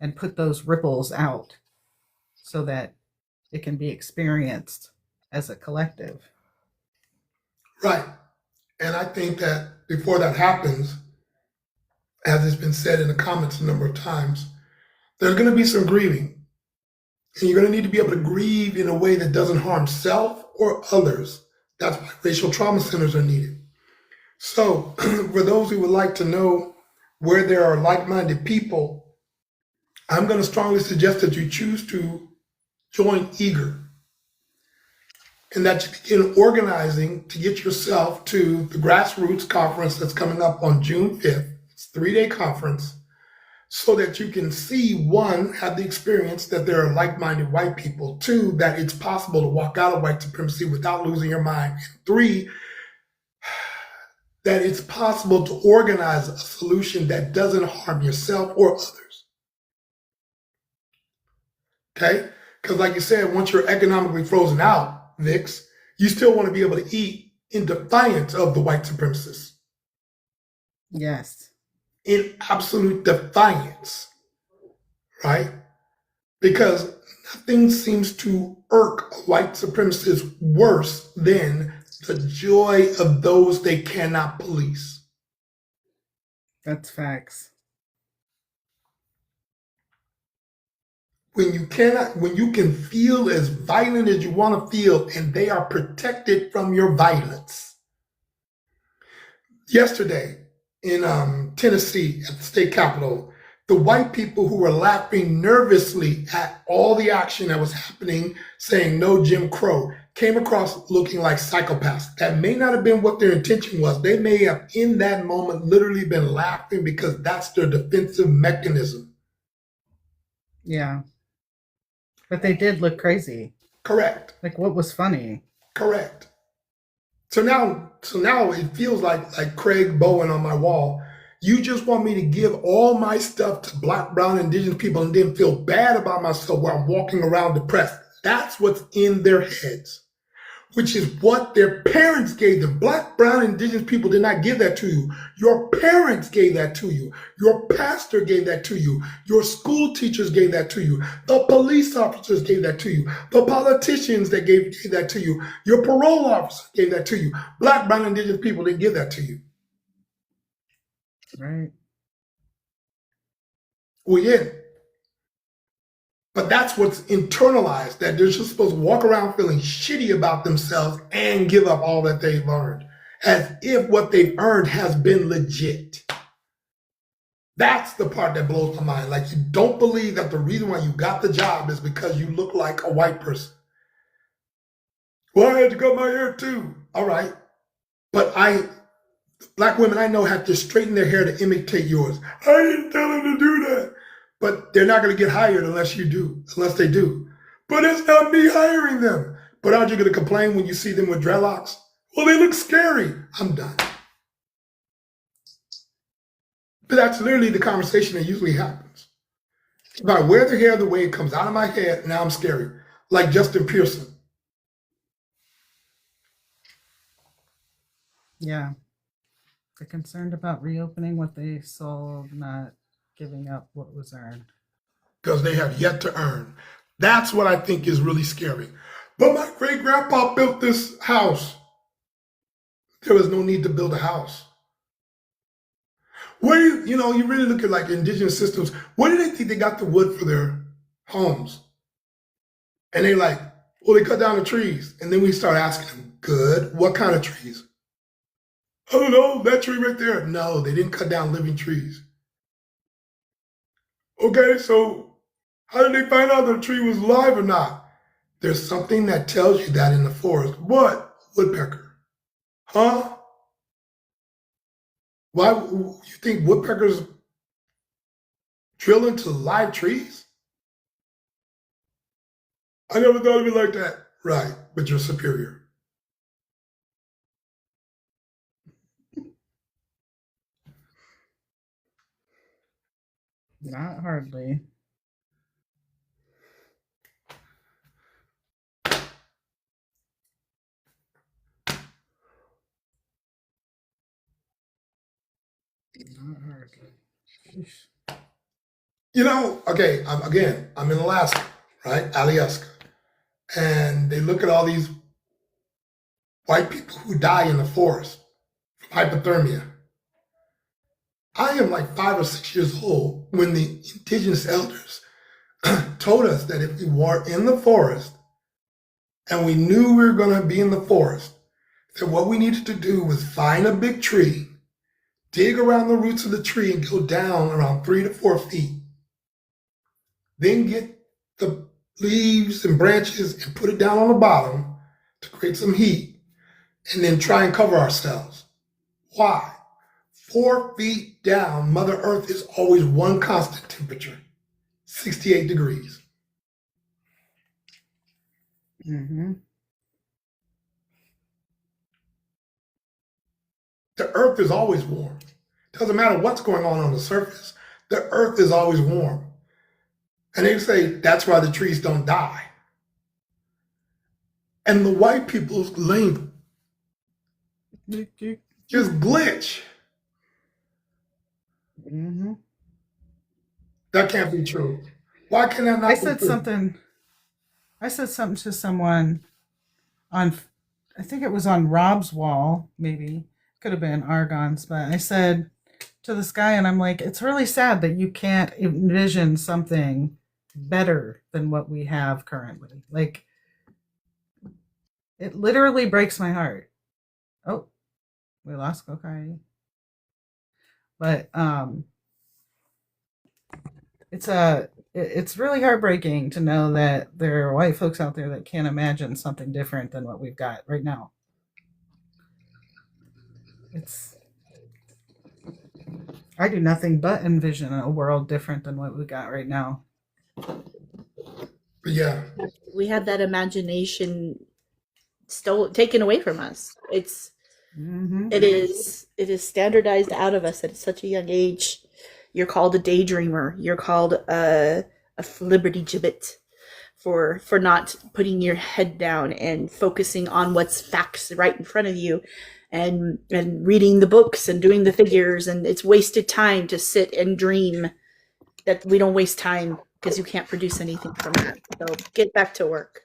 and put those ripples out so that it can be experienced as a collective. Right. And I think that before that happens, as it's been said in the comments a number of times, there's going to be some grieving. And you're going to need to be able to grieve in a way that doesn't harm self or others. That's why racial trauma centers are needed. So for those who would like to know where there are like-minded people, I'm going to strongly suggest that you choose to join Eager. and that you begin organizing to get yourself to the grassroots conference that's coming up on June 5th. It's a 3-day conference, so that you can see, one, have the experience that there are like-minded white people, two, that it's possible to walk out of white supremacy without losing your mind, and three, that it's possible to organize a solution that doesn't harm yourself or others. Okay? Because like you said, once you're economically frozen out, Vix, you still want to be able to eat in defiance of the white supremacists. Yes. In absolute defiance, right? Because nothing seems to irk a white supremacist worse than the joy of those they cannot police. That's facts. When you can feel as violent as you want to feel, and they are protected from your violence. Yesterday in Tennessee at the state capitol, the white people who were laughing nervously at all the action that was happening, saying no Jim Crow, came across looking like psychopaths. That may not have been what their intention was. They may have in that moment literally been laughing because that's their defensive mechanism. Yeah. But they did look crazy. Correct. Like, what was funny? Correct. So now it feels like Craig Bowen on my wall. You just want me to give all my stuff to Black, brown, indigenous people and then feel bad about myself while I'm walking around depressed. That's what's in their heads, which is what their parents gave them. Black, brown, indigenous people did not give that to you. Your parents gave that to you. Your pastor gave that to you. Your school teachers gave that to you. The police officers gave that to you. The politicians that gave that to you. Your parole officer gave that to you. Black, brown, indigenous people didn't give that to you. Right. We didn't. But that's what's internalized, that they're just supposed to walk around feeling shitty about themselves and give up all that they've earned, as if what they've earned has been legit. That's the part that blows my mind. Like, you don't believe that the reason why you got the job is because you look like a white person. Well, I had to cut my hair too. All right. But Black women I know have to straighten their hair to imitate yours. I didn't tell them to do that. But they're not going to get hired unless they do. But it's not me hiring them. But aren't you going to complain when you see them with dreadlocks? Well, they look scary. I'm done. But that's literally the conversation that usually happens. If I wear the hair the way it comes out of my head, now I'm scary. Like Justin Pearson. Yeah. They're concerned about reopening what they sold, not giving up what was earned. Because they have yet to earn. That's what I think is really scary. But my great-grandpa built this house. There was no need to build a house. Where you really look at like indigenous systems, where do they think they got the wood for their homes? And they like, well, they cut down the trees. And then we start asking them, good, what kind of trees? I don't know, that tree right there. No, they didn't cut down living trees. Okay, so how did they find out the tree was alive or not? There's something that tells you that in the forest. What? Woodpecker. Huh? Why you think woodpeckers drill into live trees? I never thought of it like that. Right, but you're superior. Not hardly. Not hardly. Sheesh. Okay, I'm in Alaska, right? Alyeska. And they look at all these white people who die in the forest from hypothermia. I am like 5 or 6 years old when the indigenous elders told us that if we were in the forest and we knew we were going to be in the forest, that what we needed to do was find a big tree, dig around the roots of the tree and go down around 3 to 4 feet. Then get the leaves and branches and put it down on the bottom. to create some heat, and then try and cover ourselves. Why? 4 feet down, Mother Earth is always one constant temperature, 68 degrees. Mm-hmm. The Earth is always warm. Doesn't matter what's going on the surface, the Earth is always warm. And they say that's why the trees don't die. And the white people's lane just glitch. Mm-hmm. That can't be true. Why can that not I be said true? something. I said something to someone on, I think it was on Rob's wall, maybe. Could have been Argon's, but I said to this guy, and I'm like, it's really sad that you can't envision something better than what we have currently. Like, it literally breaks my heart. Oh, we lost Kokai. But it's really heartbreaking to know that there are white folks out there that can't imagine something different than what we've got right now. I do nothing but envision a world different than what we got right now. But yeah. We have that imagination taken away from us. Mm-hmm. It is standardized out of us at such a young age. You're called a daydreamer. You're called a liberty gibbet for not putting your head down and focusing on what's facts right in front of you, and reading the books and doing the figures. And it's wasted time to sit and dream. That we don't waste time because you can't produce anything from that. So get back to work.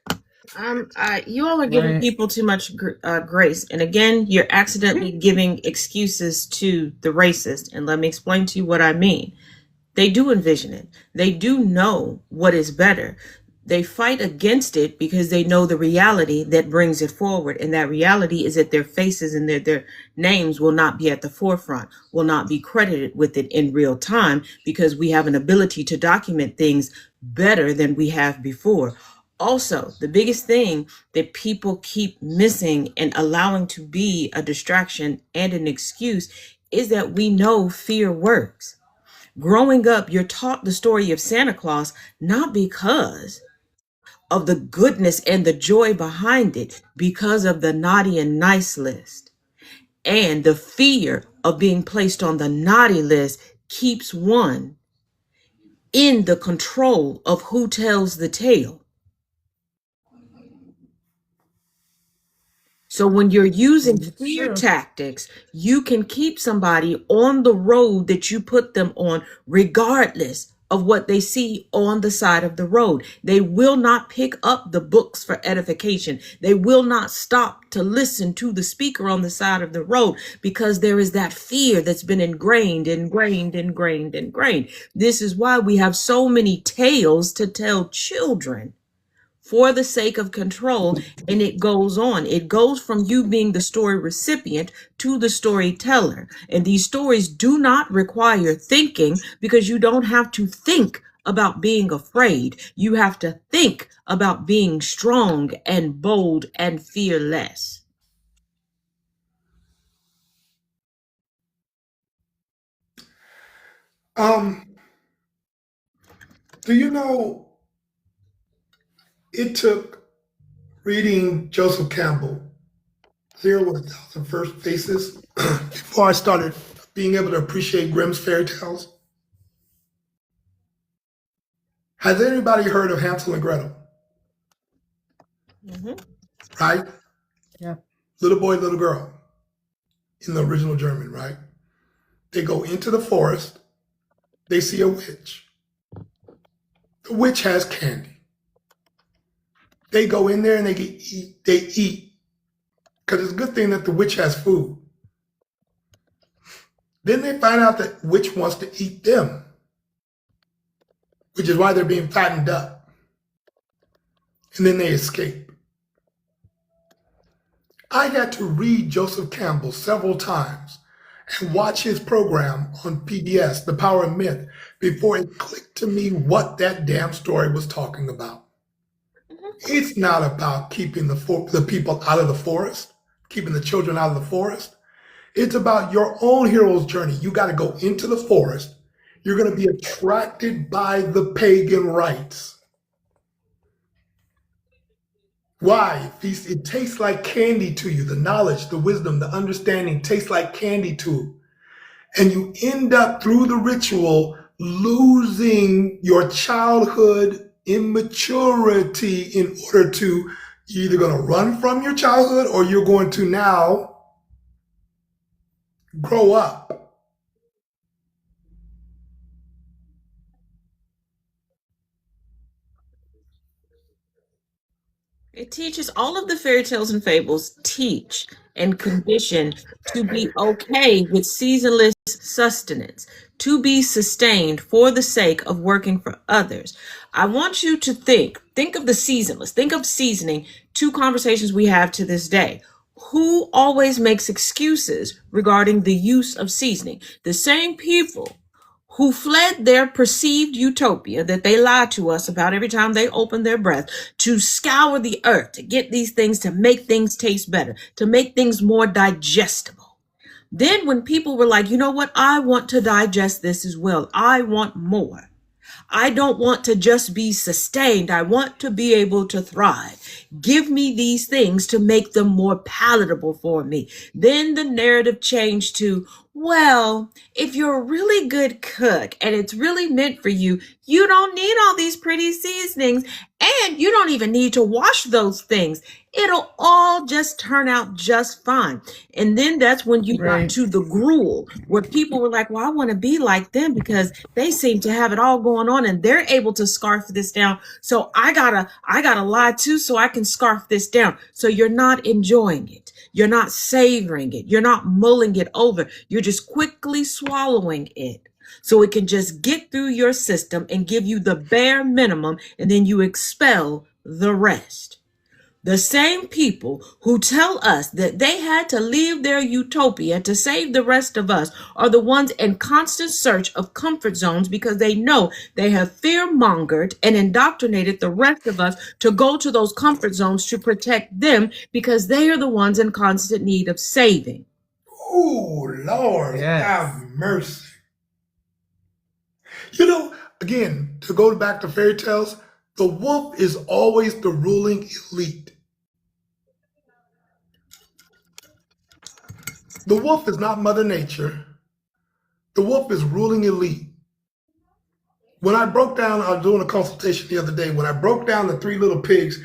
You all are giving Right. people too much grace, and again, you're accidentally giving excuses to the racist. And let me explain to you what I mean. They do envision it. They do know what is better. They fight against it because they know the reality that brings it forward, and that reality is that their faces and their names will not be at the forefront, will not be credited with it in real time, because we have an ability to document things better than we have before. Also, the biggest thing that people keep missing and allowing to be a distraction and an excuse is that we know fear works. Growing up, you're taught the story of Santa Claus not because of the goodness and the joy behind it, because of the naughty and nice list. And the fear of being placed on the naughty list keeps one in the control of who tells the tale. So when you're using It's fear true. tactics, you can keep somebody on the road that you put them on, regardless of what they see on the side of the road. They will not pick up the books for edification. They will not stop to listen to the speaker on the side of the road, because there is that fear that's been ingrained. This is why we have so many tales to tell children, for the sake of control. And it goes on. It goes from you being the story recipient to the storyteller. And these stories do not require thinking, because you don't have to think about being afraid. You have to think about being strong and bold and fearless. Do you know it took reading Joseph Campbell, Zero with 1,000 First Faces, before I started being able to appreciate Grimm's fairy tales? Has anybody heard of Hansel and Gretel? Mhm. Right? Yeah. Little boy, little girl in the original German, right? They go into the forest, they see a witch. The witch has candy. They go in there and they eat. Because it's a good thing that the witch has food. Then they find out that the witch wants to eat them, which is why they're being fattened up. And then they escape. I had to read Joseph Campbell several times and watch his program on PBS, The Power of Myth, before it clicked to me what that damn story was talking about. Mhm. It's not about keeping the people out of the forest, keeping the children out of the forest. It's about your own hero's journey. You got to go into the forest. You're going to be attracted by the pagan rites. Why? It tastes like candy to you. The knowledge, the wisdom, the understanding tastes like candy to you. And you end up through the ritual losing your childhood immaturity in order to, you're either going to run from your childhood or you're going to now grow up. It teaches all of the fairy tales and fables teach and condition to be okay with seasonless sustenance, to be sustained for the sake of working for others. I want you to think of the seasonless, think of seasoning, two conversations we have to this day. Who always makes excuses regarding the use of seasoning? The same people who fled their perceived utopia that they lie to us about every time they open their breath, to scour the earth, to get these things, to make things taste better, to make things more digestible. Then when people were like, you know what, I want to digest this as well. I want more. I don't want to just be sustained. I want to be able to thrive. Give me these things to make them more palatable for me. Then the narrative changed to, well, if you're a really good cook and it's really meant for you, you don't need all these pretty seasonings and you don't even need to wash those things. It'll all just turn out just fine. And then that's when you got Right. to the gruel, where people were like, well, I want to be like them because they seem to have it all going on and they're able to scarf this down. So I gotta lie too so I can scarf this down. So you're not enjoying it. You're not savoring it. You're not mulling it over. You're just quickly swallowing it so it can just get through your system and give you the bare minimum, and then you expel the rest. The same people who tell us that they had to leave their utopia to save the rest of us are the ones in constant search of comfort zones because they know they have fear-mongered and indoctrinated the rest of us to go to those comfort zones to protect them because they are the ones in constant need of saving. Oh, Lord, Yes. have mercy. You know, again, to go back to fairy tales, the wolf is always the ruling elite. The wolf is not Mother Nature. The wolf is ruling elite. When I broke down, I was doing a consultation the other day. When I broke down the Three Little Pigs,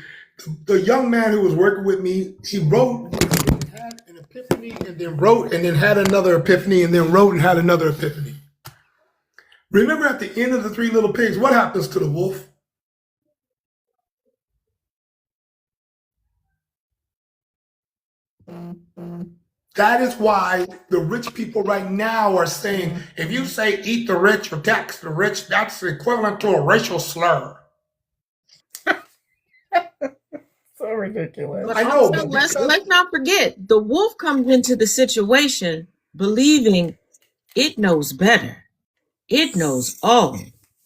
the young man who was working with me, he wrote, had an epiphany, and then wrote, and then had another epiphany, and then wrote and had another epiphany. Remember at the end of the Three Little Pigs, what happens to the wolf? That is why the rich people right now are saying, if you say eat the rich or tax the rich, that's equivalent to a racial slur. So ridiculous. But I know, also, but let's not forget, the wolf comes into the situation believing it knows better. It knows all.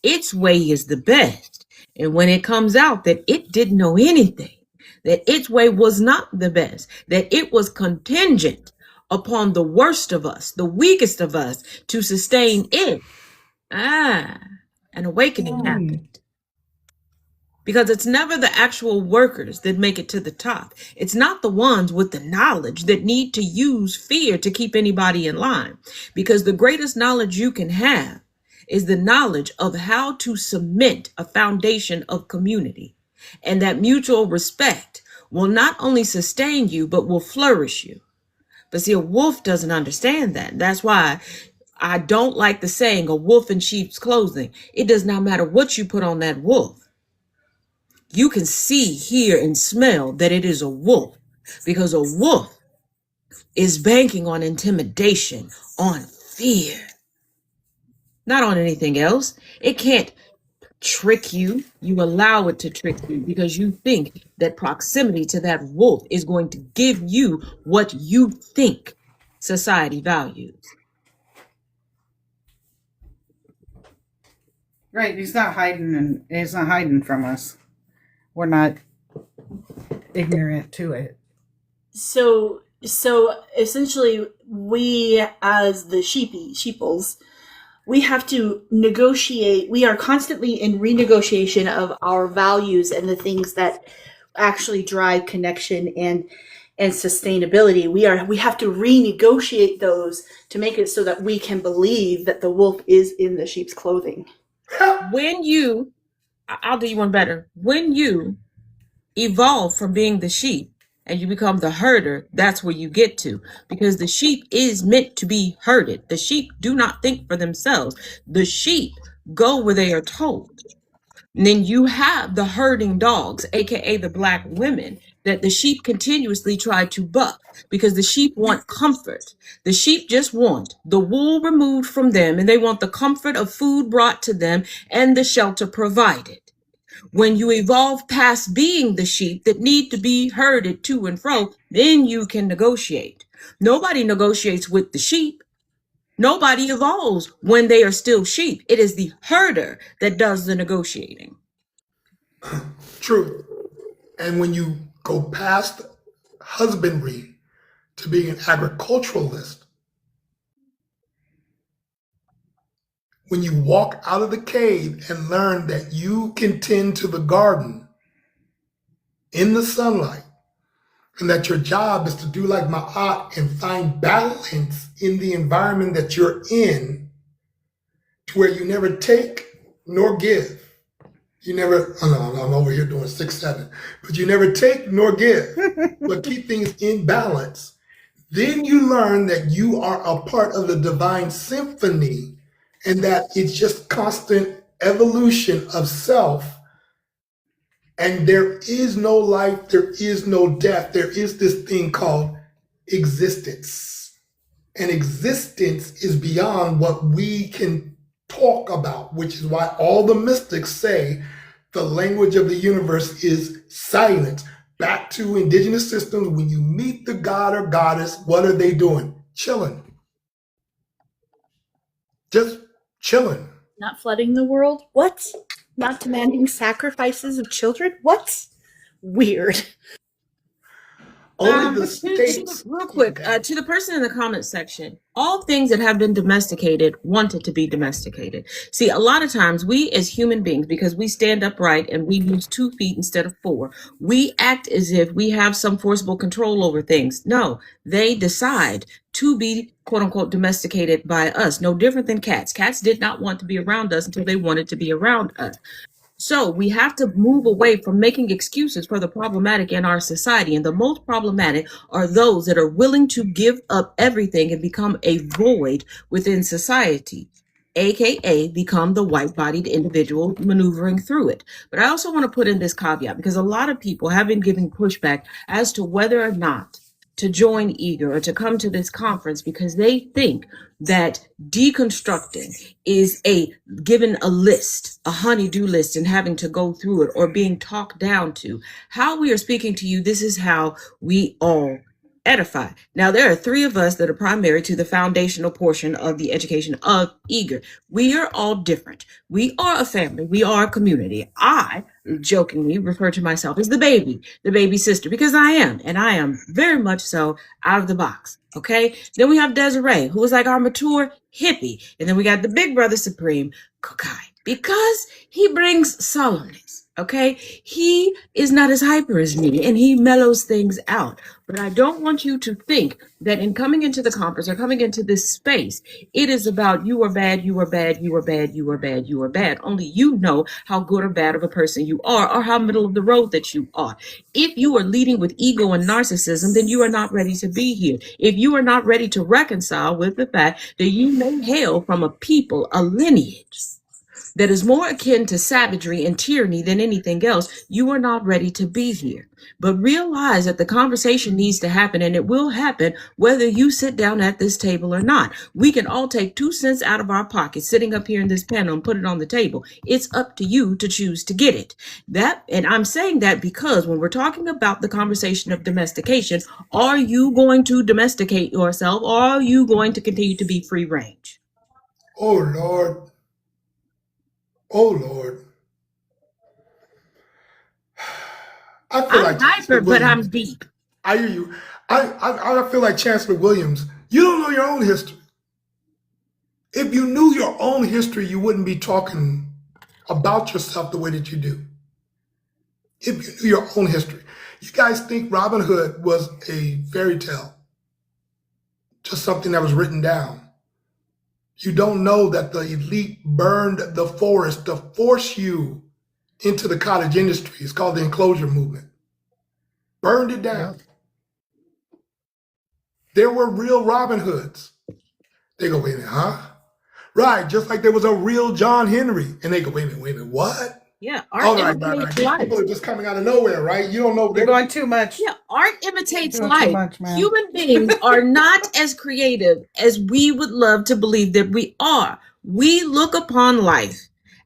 Its way is the best. And when it comes out that it didn't know anything, that its way was not the best, that it was contingent upon the worst of us, the weakest of us, to sustain it, an awakening happened. Because it's never the actual workers that make it to the top. It's not the ones with the knowledge that need to use fear to keep anybody in line. Because the greatest knowledge you can have is the knowledge of how to cement a foundation of community. And that mutual respect will not only sustain you, but will flourish you. But see, a wolf doesn't understand that. That's why I don't like the saying, a wolf in sheep's clothing. It does not matter what you put on that wolf. You can see, hear, and smell that it is a wolf, because a wolf is banking on intimidation, on fear, not on anything else. It can't trick you. You allow it to trick you because you think that proximity to that wolf is going to give you what you think society values. Right, he's not hiding from us. We're not ignorant to it. So essentially, we as the sheeples, we have to negotiate. We are constantly in renegotiation of our values and the things that actually drive connection and sustainability. We have to renegotiate those to make it so that we can believe that the wolf is in the sheep's clothing. I'll do you one better. When you evolve from being the sheep and you become the herder, that's where you get to. Because the sheep is meant to be herded. The sheep do not think for themselves. The sheep go where they are told. And then you have the herding dogs, aka the black women, that the sheep continuously try to buck because the sheep want comfort. The sheep just want the wool removed from them, and they want the comfort of food brought to them and the shelter provided. When you evolve past being the sheep that need to be herded to and fro, then you can negotiate. Nobody negotiates with the sheep. Nobody evolves when they are still sheep. It is the herder that does the negotiating. True. And when you go past husbandry to being an agriculturalist, when you walk out of the cave and learn that you can tend to the garden in the sunlight, and that your job is to do like my aunt and find balance in the environment that you're in, to where you never take nor give. You never, oh no, I'm over here doing 6-7, but you never take nor give, but keep things in balance. Then you learn that you are a part of the divine symphony, and that it's just constant evolution of self. And there is no life, there is no death. There is this thing called existence. And existence is beyond what we can talk about, which is why all the mystics say the language of the universe is silence. Back to indigenous systems, when you meet the god or goddess, what are they doing? Chilling. Just chilling. Not flooding the world? What? Not demanding sacrifices of children? What? Weird. Only the states. Real quick, to the person in the comment section, all things that have been domesticated wanted to be domesticated. See, a lot of times we as human beings, because we stand upright and we use 2 feet instead of 4, we act as if we have some forcible control over things. No, they decide to be quote unquote domesticated by us. No different than cats. Cats did not want to be around us until they wanted to be around us. So we have to move away from making excuses for the problematic in our society. And the most problematic are those that are willing to give up everything and become a void within society, aka become the white-bodied individual maneuvering through it. But I also want to put in this caveat, because a lot of people have been giving pushback as to whether or not to join Eager or to come to this conference, because they think that deconstructing is given a list, a honey-do list, and having to go through it or being talked down to. How we are speaking to you, this is how we all edify. Now, there are 3 of us that are primary to the foundational portion of the education of Eager. We are all different. We are a family. We are a community. I jokingly refer to myself as the baby sister, because I am, and I am very much so out of the box. Okay. Then we have Desiree, who is like our mature hippie. And then we got the big brother supreme, Kokai, because he brings solemnness. Okay. He is not as hyper as me, and he mellows things out. But I don't want you to think that in coming into the conference or coming into this space, it is about you are bad, you are bad, you are bad, you are bad, you are bad. Only you know how good or bad of a person you are, or how middle of the road that you are. If you are leading with ego and narcissism, then you are not ready to be here. If you are not ready to reconcile with the fact that you may hail from a people, a lineage that is more akin to savagery and tyranny than anything else, you are not ready to be here. But realize that the conversation needs to happen, and it will happen whether you sit down at this table or not. We can all take 2 cents out of our pockets sitting up here in this panel and put it on the table. It's up to you to choose to get it. And I'm saying that because when we're talking about the conversation of domestication, are you going to domesticate yourself, or are you going to continue to be free range? Oh, Lord. Oh, Lord. I feel I'm like Chancellor hyper, but I'm Williams. deep. I hear you. I feel like Chancellor Williams. You don't know your own history. If you knew your own history, you wouldn't be talking about yourself the way that you do. If you knew your own history, you guys think Robin Hood was a fairy tale, just something that was written down. You don't know that the elite burned the forest to force you into the cottage industry. It's called the enclosure movement. Burned it down. Yep. There were real Robin Hoods. They go, wait a minute, huh? Right, just like there was a real John Henry. And they go, wait a minute, what? Yeah, All art right, imitates these life. people are just coming out of nowhere, right? You don't know. You're going too much. Yeah, art imitates You're doing too life. much, man. Human beings are not as creative as we would love to believe that we are. We look upon life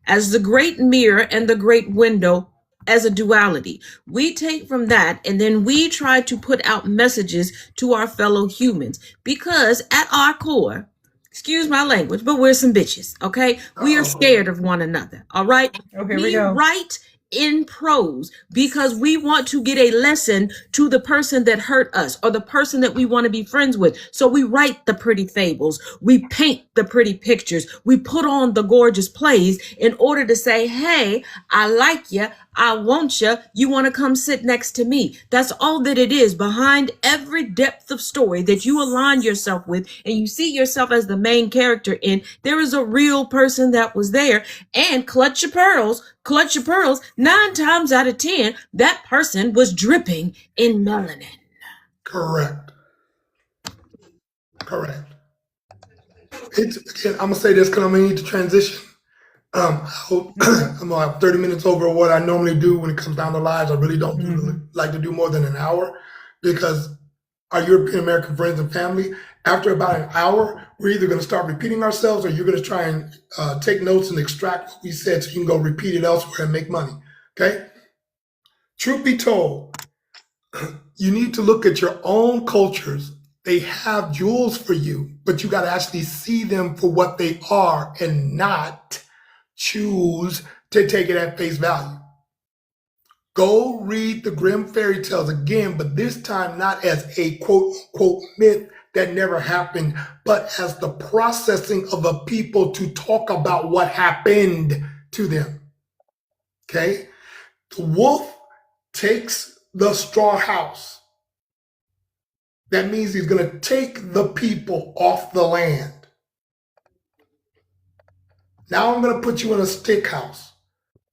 as the great mirror and the great window as a duality. We take from that and then we try to put out messages to our fellow humans because at our core, excuse my language, but we're some bitches, okay? We are scared of one another, all right? Oh, here we go. write in prose because we want to get a lesson to the person that hurt us or the person that we want to be friends with. So we write the pretty fables, we paint the pretty pictures, we put on the gorgeous plays in order to say, hey, I like you, I want you, you want to come sit next to me. That's all that it is. Behind every depth of story that you align yourself with and you see yourself as the main character in, there is a real person that was there. And clutch your pearls, 9 times out of 10, that person was dripping in melanin. Correct. Correct. It's again, I'm gonna say this because I'm gonna need to transition. I hope I'm gonna have 30 minutes over what I normally do when it comes down to lives. I really don't like to do more than an hour because our European American friends and family, after about an hour, we're either going to start repeating ourselves or you're going to try and take notes and extract what we said so you can go repeat it elsewhere and make money. Okay? Truth be told, you need to look at your own cultures. They have jewels for you, but you got to actually see them for what they are and not choose to take it at face value. Go read the Grimm fairy tales again, but this time not as a quote unquote myth that never happened, but as the processing of a people to talk about what happened to them. Okay? The wolf takes the straw house. That means he's going to take the people off the land. Now I'm going to put you in a stick house,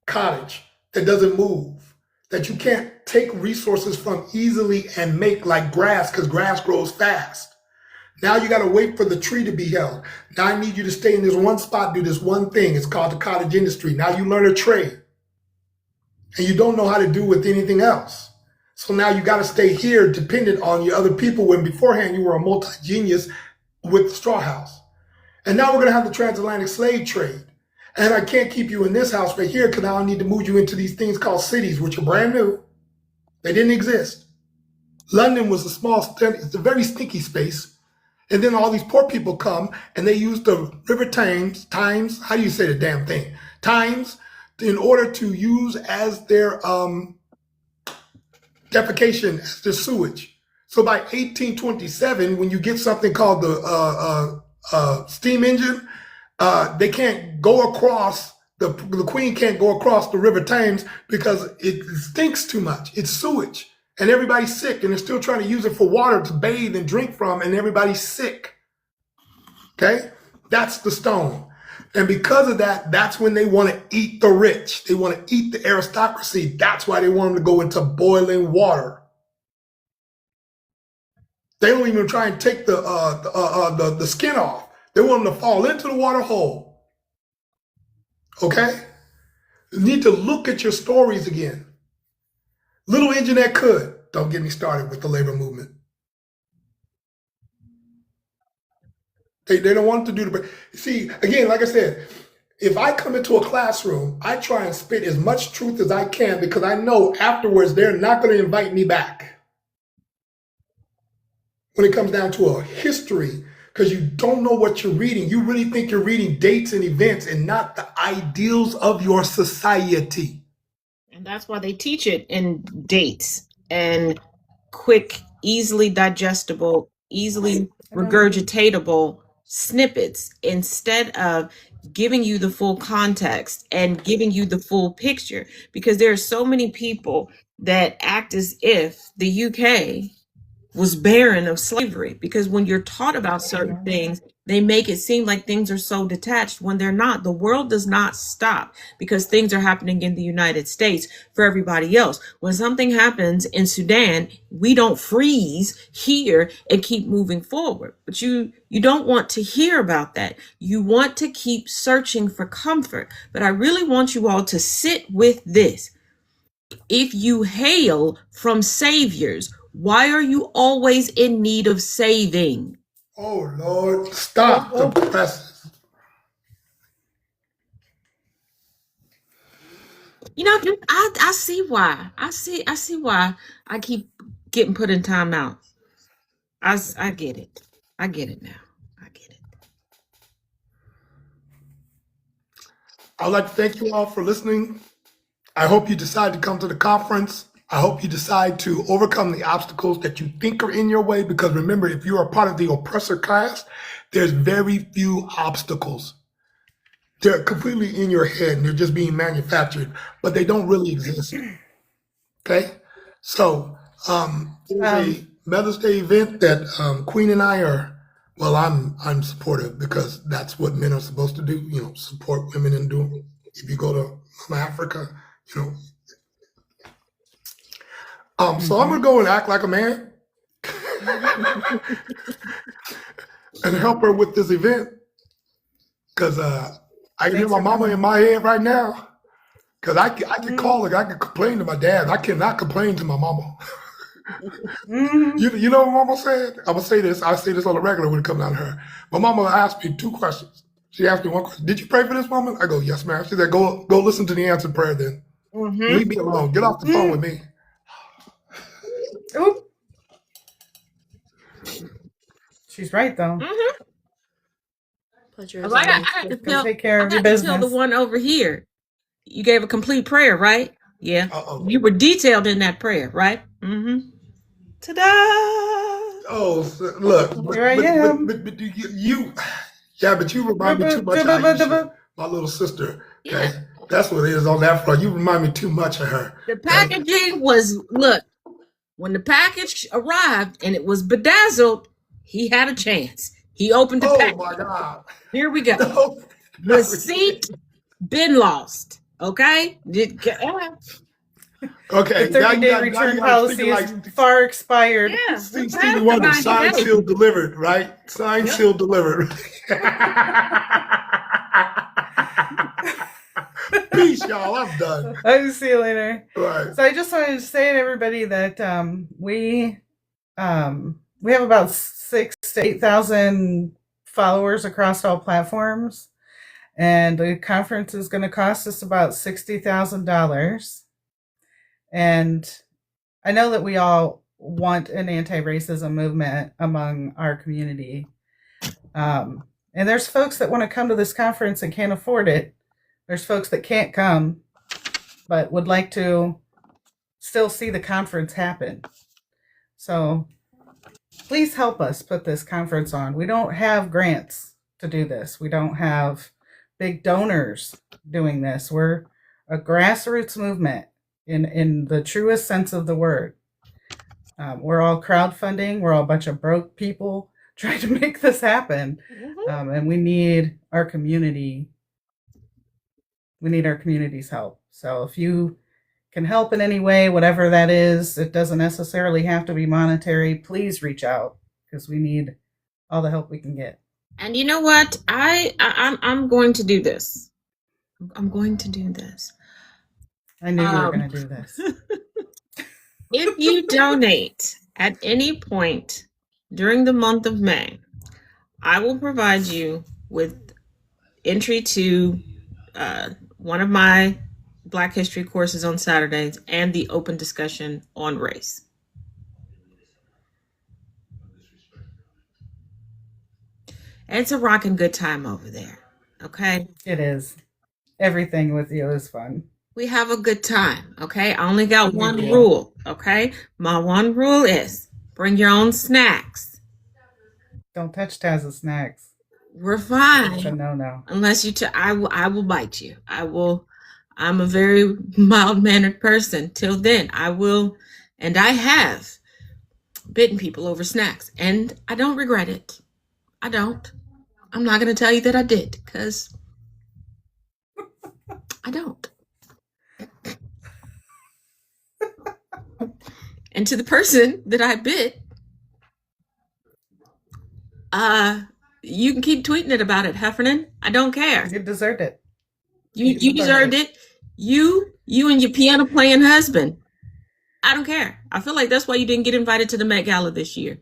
cottage that doesn't move, that you can't take resources from easily and make like grass because grass grows fast. Now you got to wait for the tree to be held. Now I need you to stay in this one spot, do this one thing. It's called the cottage industry. Now you learn a trade and you don't know how to do with anything else. So now you got to stay here dependent on your other people when beforehand you were a multi-genius with the straw house. And now we're going to have the transatlantic slave trade. And I can't keep you in this house right here because now I need to move you into these things called cities, which are brand new. They didn't exist. London was a small, it's a very stinky space. And then all these poor people come and they use the River Thames, how do you say the damn thing? Thames, in order to use as their defecation, as their sewage. So by 1827, when you get something called the steam engine, they can't go across, the Queen can't go across the River Thames because it stinks too much. It's sewage. And everybody's sick, and they're still trying to use it for water to bathe and drink from, and everybody's sick. Okay? That's the stone. And because of that, that's when they want to eat the rich. They want to eat the aristocracy. That's why they want them to go into boiling water. They don't even try and take the skin off. They want them to fall into the water hole. Okay? You need to look at your stories again. Little engine that could. Don't get me started with the labor movement. They don't want to do the... See, again, like I said, if I come into a classroom, I try and spit as much truth as I can because I know afterwards they're not going to invite me back. When it comes down to a history, because you don't know what you're reading. You really think you're reading dates and events and not the ideals of your society. And that's why they teach it in dates and quick, easily digestible, easily regurgitatable snippets instead of giving you the full context and giving you the full picture. Because there are so many people that act as if the UK was barren of slavery, because when you're taught about certain things, they make it seem like things are so detached when they're not. The world does not stop because things are happening in the United States for everybody else. When something happens in Sudan, we don't freeze here and keep moving forward. But you don't want to hear about that. You want to keep searching for comfort. But I really want you all to sit with this. If you hail from saviors, why are you always in need of saving? Oh Lord, stop the presses. You know, I see why. I see why I keep getting put in timeout. I get it. I get it now. I get it. I'd like to thank you all for listening. I hope you decide to come to the conference. I hope you decide to overcome the obstacles that you think are in your way, because remember, if you are part of the oppressor class, there's very few obstacles. They're completely in your head and they're just being manufactured, but they don't really exist. Okay? So there's a Mother's Day event that Queen and I are, well, I'm supportive because that's what men are supposed to do, you know, support women and do. If you go to Africa, you know. So I'm gonna go and act like a man and help her with this event, because I can hear my mama in my head right now. Because I can call her, I can complain to my dad. I cannot complain to my mama. You know what mama said? I'm gonna say this. I say this on the regular when it comes down to her. My mama asked me 2 questions. She asked me 1 question. Did you pray for this woman? I go, yes, ma'am. She said, go listen to the answered prayer then. Leave me alone. Get off the phone with me. Oop. She's right though. Pleasure. Well, I got to tell, Take care I of your got to tell the business. one over here. You gave a complete prayer, right? Yeah. Uh-oh. You were detailed in that prayer, right? Ta-da! Oh, look. Here I am. But but you remind me too much of Aisha, my little sister. Okay? Yeah. That's what it is on that front. You remind me too much of her. The packaging was, look, when the package arrived and it was bedazzled, he had a chance. He opened the package. Oh my God. Here we go. No, Receipt been lost. Okay? Okay. The 30-day return policy is far expired. Yeah. Stevie Wonder, signed, sealed, delivered, right? Signed, sealed, delivered. Peace, y'all. I'm done. I'll see you later. Right. So I just wanted to say to everybody that we have about 6,000 to 8,000 followers across all platforms, and the conference is going to cost us about $60,000. And I know that we all want an anti-racism movement among our community. And there's folks that want to come to this conference and can't afford it. There's folks that can't come, but would like to still see the conference happen. So please help us put this conference on. We don't have grants to do this. We don't have big donors doing this. We're a grassroots movement in the truest sense of the word. We're all crowdfunding. We're all a bunch of broke people trying to make this happen. And we need our community. We need our community's help. So if you can help in any way, whatever that is, it doesn't necessarily have to be monetary. Please reach out, because we need all the help we can get. And you know what? I'm going to do this. I'm going to do this. I knew you were going to do this. If you donate at any point during the month of May, I will provide you with entry to one of my Black History courses on Saturdays and the open discussion on race. It's a rocking good time over there. Okay? It is. Everything with you is fun. We have a good time, okay? I only got We one do. rule, okay? My one rule is bring your own snacks. Don't touch Taz's snacks. We're It's a fine. no. Unless you I will bite you. I'm a very mild-mannered person. Till then, I will, and I have bitten people over snacks, and I don't regret it. I don't. I'm not going to tell you that I did, because I don't. And to the person that I bit, you can keep tweeting it about it, Heffernan. I don't care. You deserved it. You deserved it. You and your piano playing husband. I don't care. I feel like that's why you didn't get invited to the Met Gala this year.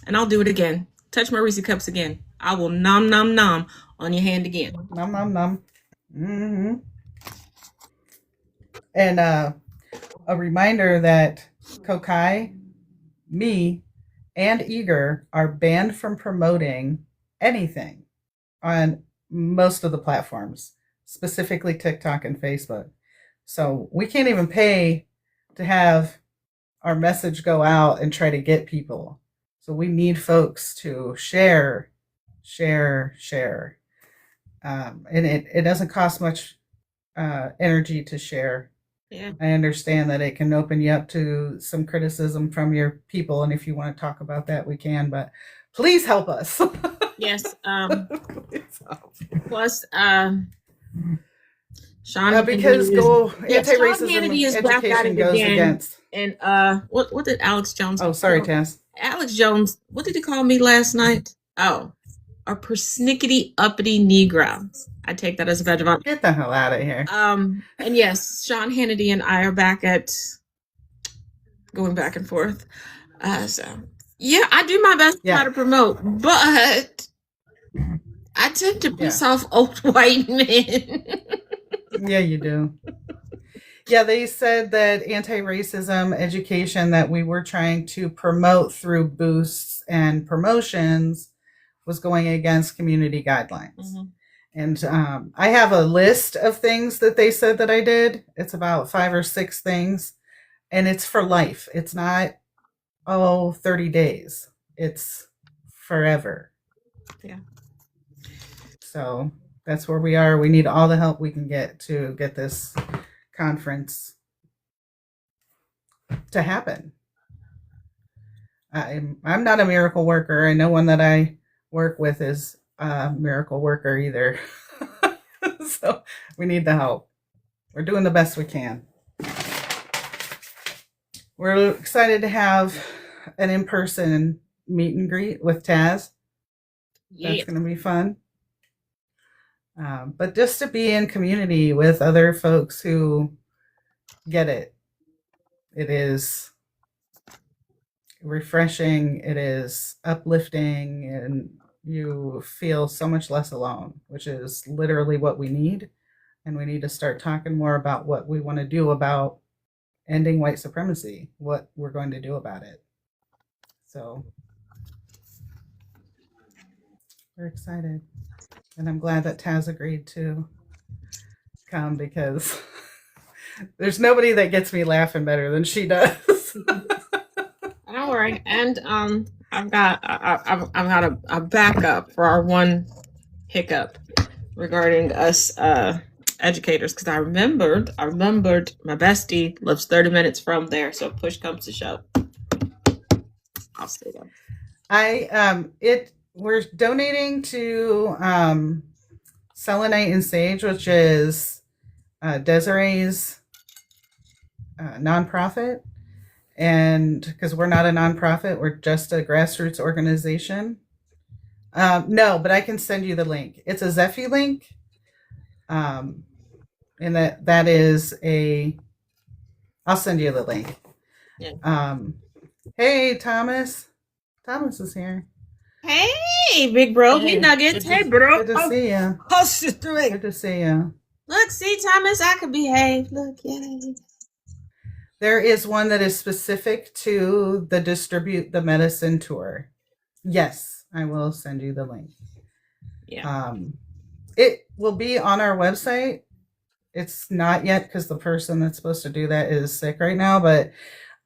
And I'll do it again. Touch my Reese cups again. I will nom nom nom on your hand again. Nom. Mm-hmm. And a reminder that Kokai, me, and Eager are banned from promoting anything on most of the platforms, specifically TikTok and Facebook. So we can't even pay to have our message go out and try to get people. So we need folks to share. And it doesn't cost much energy to share. Yeah. I understand that it can open you up to some criticism from your people, and if you want to talk about that, we can. But please help us. Yes. Please help. Plus, Sean because anti-racism Hannity is back at education it goes again. against. And what did Alex Jones? Oh, sorry, Taz. Alex Jones. What did he call me last night? Oh, a persnickety uppity Negro. I take that as a badge of honor. Get the hell out of here. And yes, Sean Hannity and I are back at going back and forth. So yeah, I do my best to try to promote, but I tend to piss off old white men. Yeah, you do. Yeah, they said that anti-racism education that we were trying to promote through boosts and promotions was going against community guidelines. Mm-hmm. And I have a list of things that they said that I did. It's about 5 or 6 things, and it's for life. It's not, 30 days. It's forever. Yeah. So that's where we are. We need all the help we can get to get this conference to happen. I'm not a miracle worker. I know one that I work with is a miracle worker either. So we need the help. We're doing the best we can. We're excited to have an in-person meet and greet with Taz. Yeah. That's going to be fun. But just to be in community with other folks who get it. It is refreshing. It is uplifting, and you feel so much less alone, which is literally what we need. And we need to start talking more about what we want to do about ending white supremacy, what we're going to do about it. So we're excited. And I'm glad that Taz agreed to come, because there's nobody that gets me laughing better than she does. Don't worry. And I've got a backup for our one hiccup regarding us educators, because I remembered my bestie lives 30 minutes from there, so push comes to shove, I'll stay there. We're donating to Selenite and Sage, which is Desiree's nonprofit. And because we're not a nonprofit, we're just a grassroots organization. No, but I can send you the link. It's a Zephy link. And that is I'll send you the link. Yeah. Hey, Thomas. Thomas is here. Hey, big bro. Hey, Nuggets. Hey, bro. Good to see you. Good to see you. Look, see, Thomas, I can behave. Look, yay. There is one that is specific to the Distribute the Medicine tour. Yes, I will send you the link. Yeah. It will be on our website It's not yet because the person that's supposed to do that is sick right now, but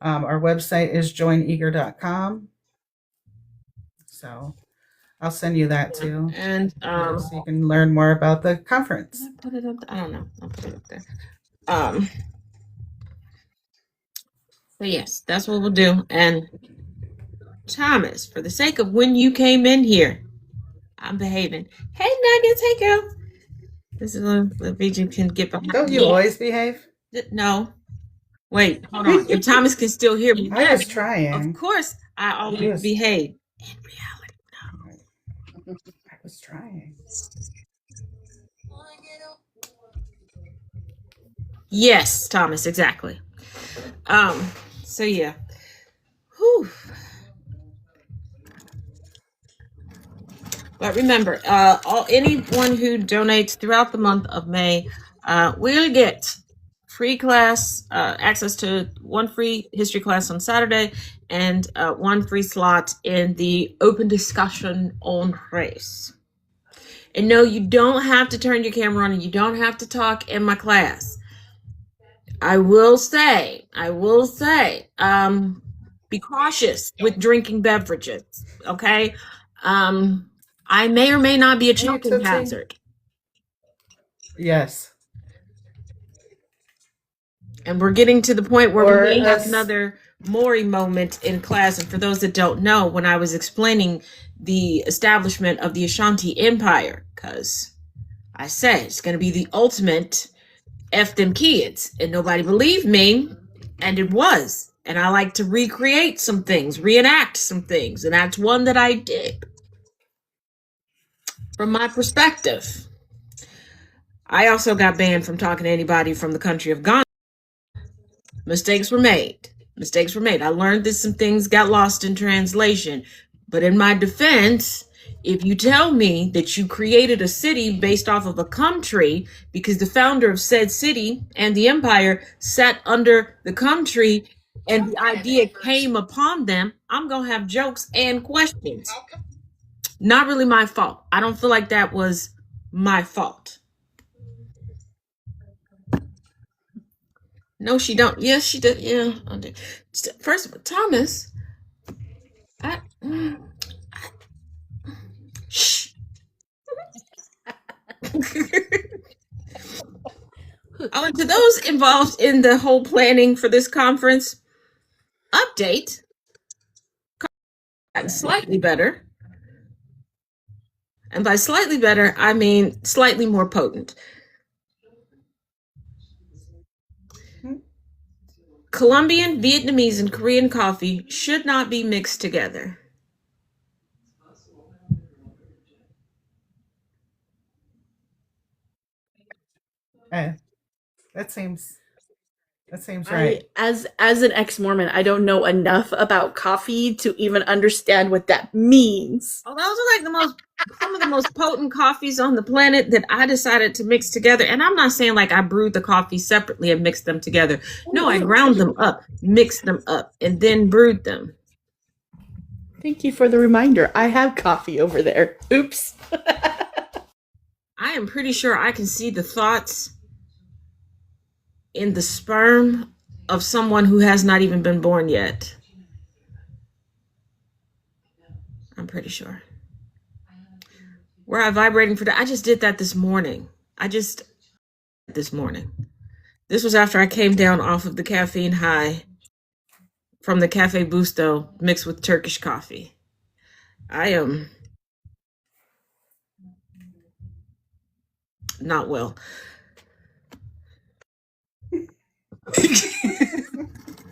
our website is joineager.com. So I'll send you that too. And so you can learn more about the conference. did I put it up? I don't know. I'll put it up there. But yes, that's what we'll do. And Thomas, for the sake of when you came in here, I'm behaving. Hey, Nuggets. Hey, girl. This is the VG can get behind. Don't you always behave? No. Wait, hold on. If Thomas can still hear me, I was trying. of course, I always behave. In reality, no. I was trying. Yes, Thomas, exactly. So yeah. Whew. But remember, anyone who donates throughout the month of May will get free class, access to one free history class on Saturday and one free slot in the open discussion on race. And no, you don't have to turn your camera on and you don't have to talk in my class. I will say, be cautious with drinking beverages, okay? I may or may not be a choking hazard. Yes. And we're getting to the point where we may have another Maury moment in class. And for those that don't know, when I was explaining the establishment of the Ashanti Empire, because I said it's going to be the ultimate F them kids, and nobody believed me, and it was. And I like to recreate some things, reenact some things, and that's one that I did. From my perspective, I also got banned from talking to anybody from the country of Ghana. Mistakes were made. I learned that some things got lost in translation. But in my defense, if you tell me that you created a city based off of a country because the founder of said city and the empire sat under the country and the idea came upon them, I'm going to have jokes and questions. Not really my fault. I don't feel like that was my fault. No, she don't. Yes, she did. Yeah, I did. First of all, Thomas, shh. Oh, and to those involved in the whole planning for this conference, update, slightly better. And by slightly better, I mean slightly more potent. Colombian, Vietnamese, and Korean coffee should not be mixed together. That seems right. As an ex-Mormon, I don't know enough about coffee to even understand what that means. Oh, those are like some of the most potent coffees on the planet that I decided to mix together. And I'm not saying like I brewed the coffee separately and mixed them together. No, I ground them up, mixed them up, and then brewed them. Thank you for the reminder. I have coffee over there. Oops. I am pretty sure I can see the thoughts in the sperm of someone who has not even been born yet. I'm pretty sure. Were I vibrating for that? I just did that this morning. This was after I came down off of the caffeine high from the Cafe Busto mixed with Turkish coffee. I am not well.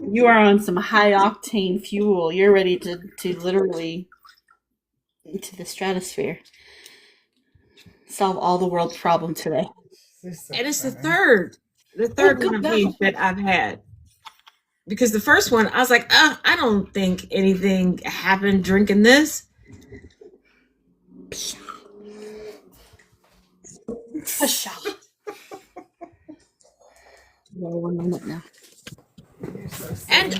You are on some high octane fuel. You're ready to literally into the stratosphere. Solve all the world's problems today. And it's the third one of these that I've had. Because the first one, I was like, I don't think anything happened drinking this. One moment now. And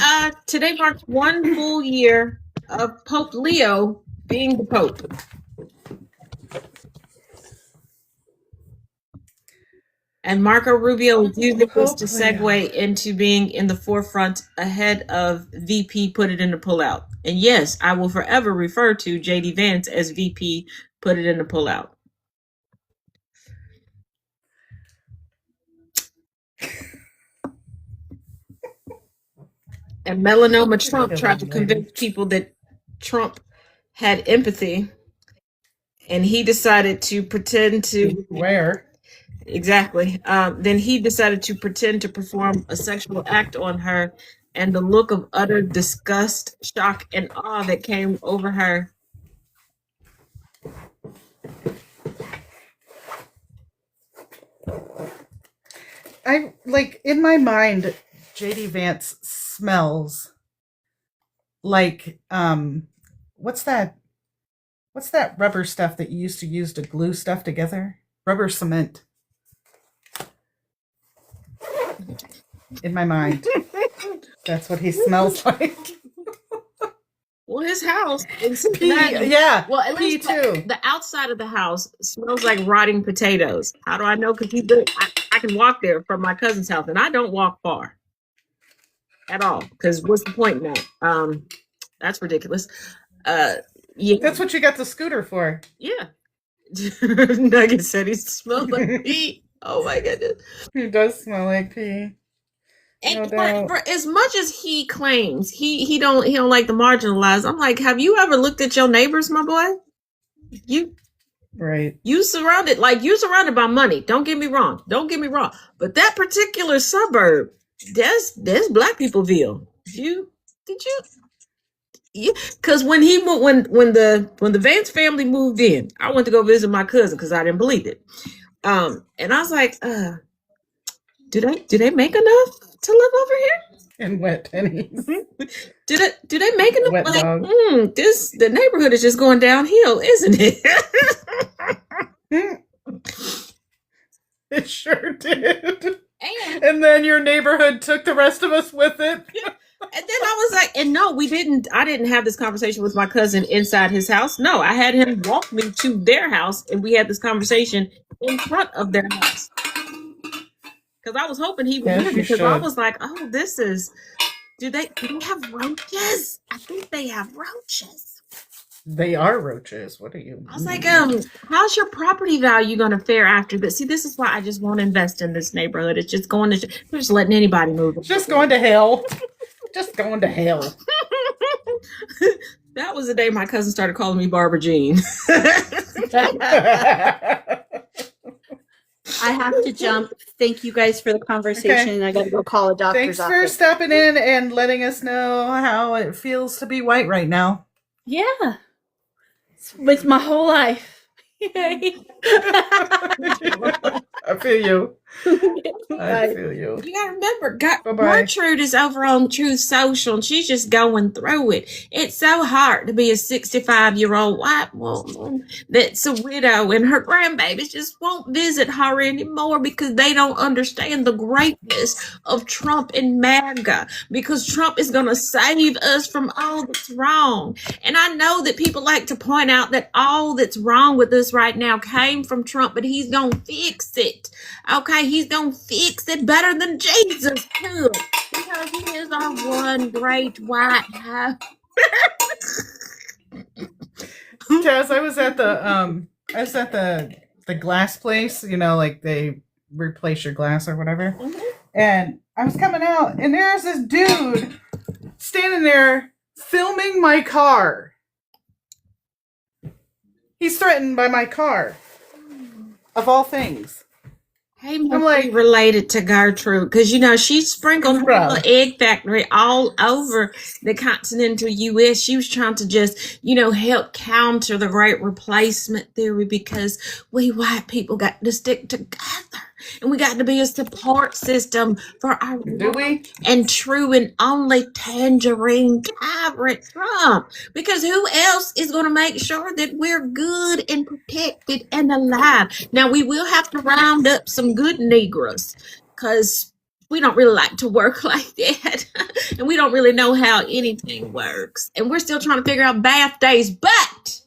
today marks 1 full year of Pope Leo being the Pope. And Marco Rubio used this to Hopefully. segue into being in the forefront ahead of VP put it in the pullout. And yes, I will forever refer to JD Vance as VP put it in the pullout. And Melanoma Trump tried to convince people that Trump had empathy, and he decided to pretend to Where? exactly. Then he decided to pretend to perform a sexual act on her, and the look of utter disgust, shock, and awe that came over her. I like in my mind, JD Vance smells like what's that rubber stuff that you used to use to glue stuff together? Rubber cement. In my mind. That's what he smells like. Well, his house in Pee, Cincinnati. yeah. Well, at pee least too. the outside of the house smells like rotting potatoes. How do I know? Because I can walk there from my cousin's house, and I don't walk far at all. Because what's the point in that? That's ridiculous. Yeah, That's what you got the scooter for. yeah. Nugget said he smells like pee. Oh my goodness. He does smell like pee. And No doubt. for as much as he claims he don't like the marginalized, I'm like, have you ever looked at your neighbors, my boy? Right. You surrounded by money. Don't get me wrong. But that particular suburb, that's black peopleville. Because when the Vance family moved in, I went to go visit my cousin because I didn't believe it. And I was like, do they make enough to live over here? And wet pennies. Do they make enough? Wet dog. The neighborhood is just going downhill, isn't it? It sure did. And then your neighborhood took the rest of us with it. And then I was like, and no, we didn't. I didn't have this conversation with my cousin inside his house. No, I had him walk me to their house, and we had this conversation in front of their house. Because I was hoping he would. Yes, Because I was like, oh, this is. Do they have roaches? I think they have roaches. They are roaches. What are you? I was like, how's your property value going to fare after? But see, this is why I just won't invest in this neighborhood. It's just going to. They're just letting anybody move. Just going to hell. Just going to hell. That was the day my cousin started calling me Barbara Jean. I have to jump. Thank you guys for the conversation. Okay. I got to go call a doctor's Thanks for office. stepping in and letting us know how it feels to be white right now. Yeah. It's my whole life. Yay. I feel you. I feel you. You gotta remember, Bye-bye. Gertrude is over on Truth Social, and she's just going through it. It's so hard to be a 65-year-old white woman that's a widow, and her grandbabies just won't visit her anymore because they don't understand the greatness of Trump and MAGA, because Trump is going to save us from all that's wrong. And I know that people like to point out that all that's wrong with us right now came from Trump, but he's going to fix it. Okay, he's going to fix it better than Jesus could, because he is our one great white house. Taz, I was at the glass place, you know, like they replace your glass or whatever. Mhm. And I was coming out, and there's this dude standing there filming my car. He's threatened by my car, of all things. Hey, I'm like related to Gertrude, because you know she sprinkled her Bro. little egg factory all over the continental U.S. She was trying to just, you know, help counter the great replacement theory, because we white people got to stick together, and we got to be a support system for our Do we? and true and only tangerine tyrant Trump. Because who else is going to make sure that we're good and protected and alive? Now, we will have to round up some good Negroes, because we don't really like to work like that. And we don't really know how anything works. And we're still trying to figure out bath days. But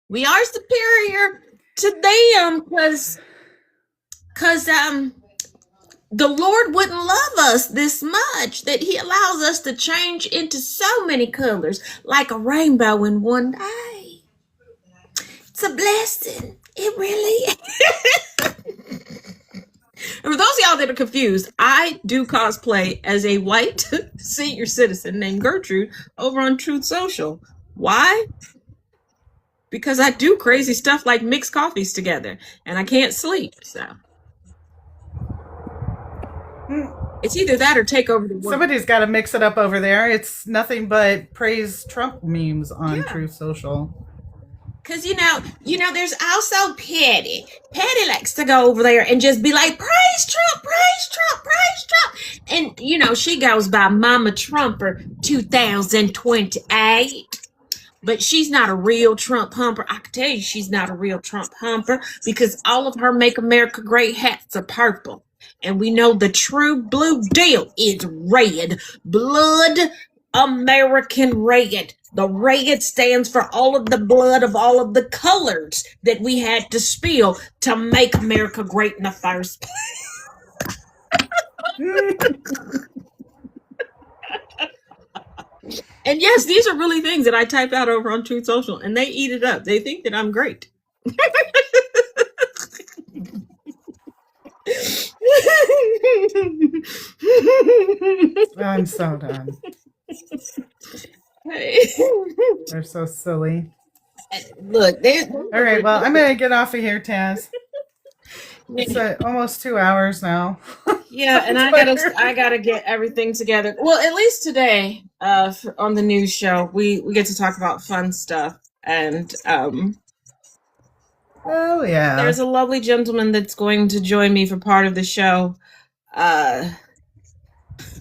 we are superior to them, because the Lord wouldn't love us this much that he allows us to change into so many colors like a rainbow in one day. It's a blessing. It really is. And for those of y'all that are confused, I do cosplay as a white senior citizen named Gertrude over on Truth Social. Why? Because I do crazy stuff like mix coffees together and I can't sleep. So it's either that or take over the world. Somebody's got to mix it up over there. It's nothing but praise Trump memes on Yeah. Truth Social. Because, you know, there's also Patty. Patty likes to go over there and just be like, praise Trump, praise Trump, praise Trump. And, you know, she goes by Mama Trumper 2028. But she's not a real Trump humper. I can tell you she's not a real Trump humper because all of her Make America Great hats are purple. And we know the true blue deal is red. Blood American red. The red stands for all of the blood of all of the colors that we had to spill to make America great in the first place. And yes, these are really things that I type out over on Truth Social, and they eat it up. They think that I'm great. I'm so done. They're so silly. Look, all right, well, I'm going to get off of here, Taz. It's almost 2 hours now. Yeah, and I gotta get everything together. Well, at least today, on the news show, we get to talk about fun stuff. And oh yeah, there's a lovely gentleman that's going to join me for part of the show.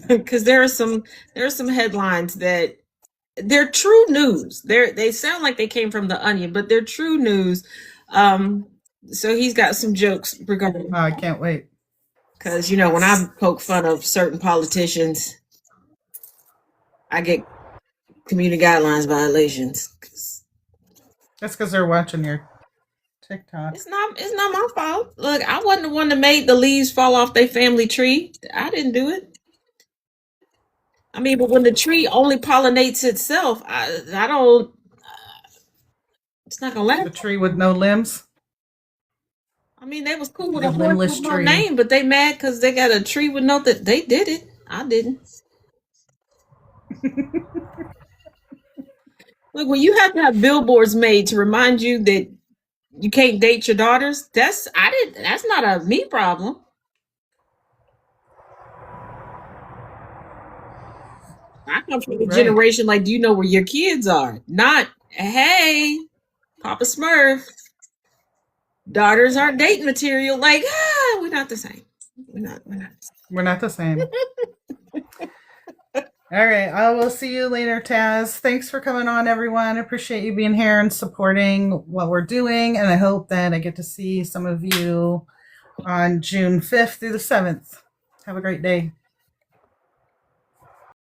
Because there are some headlines that they're true news. They sound like they came from the Onion, but they're true news. So he's got some jokes regarding. Oh, I can't wait. Because, you know, when I poke fun of certain politicians, I get community guidelines violations. That's because they're watching your TikTok. It's not my fault. Look, I wasn't the one that made the leaves fall off their family tree. I didn't do it. I mean, but when the tree only pollinates itself, I don't. It's not gonna let the tree with no limbs. I mean, they was cool with The a horse limbless with no tree. name, but they mad because they got a tree with no that they did it. I didn't. Look, when you have to have billboards made to remind you that you can't date your daughters, that's not a me problem. I come from a Right. generation like, do you know where your kids are? Not, hey, Papa Smurf. Daughters aren't dating material. Like, we're not the same. We're not the same. All right. I will see you later, Taz. Thanks for coming on, everyone. I appreciate you being here and supporting what we're doing. And I hope that I get to see some of you on June 5th through the 7th. Have a great day.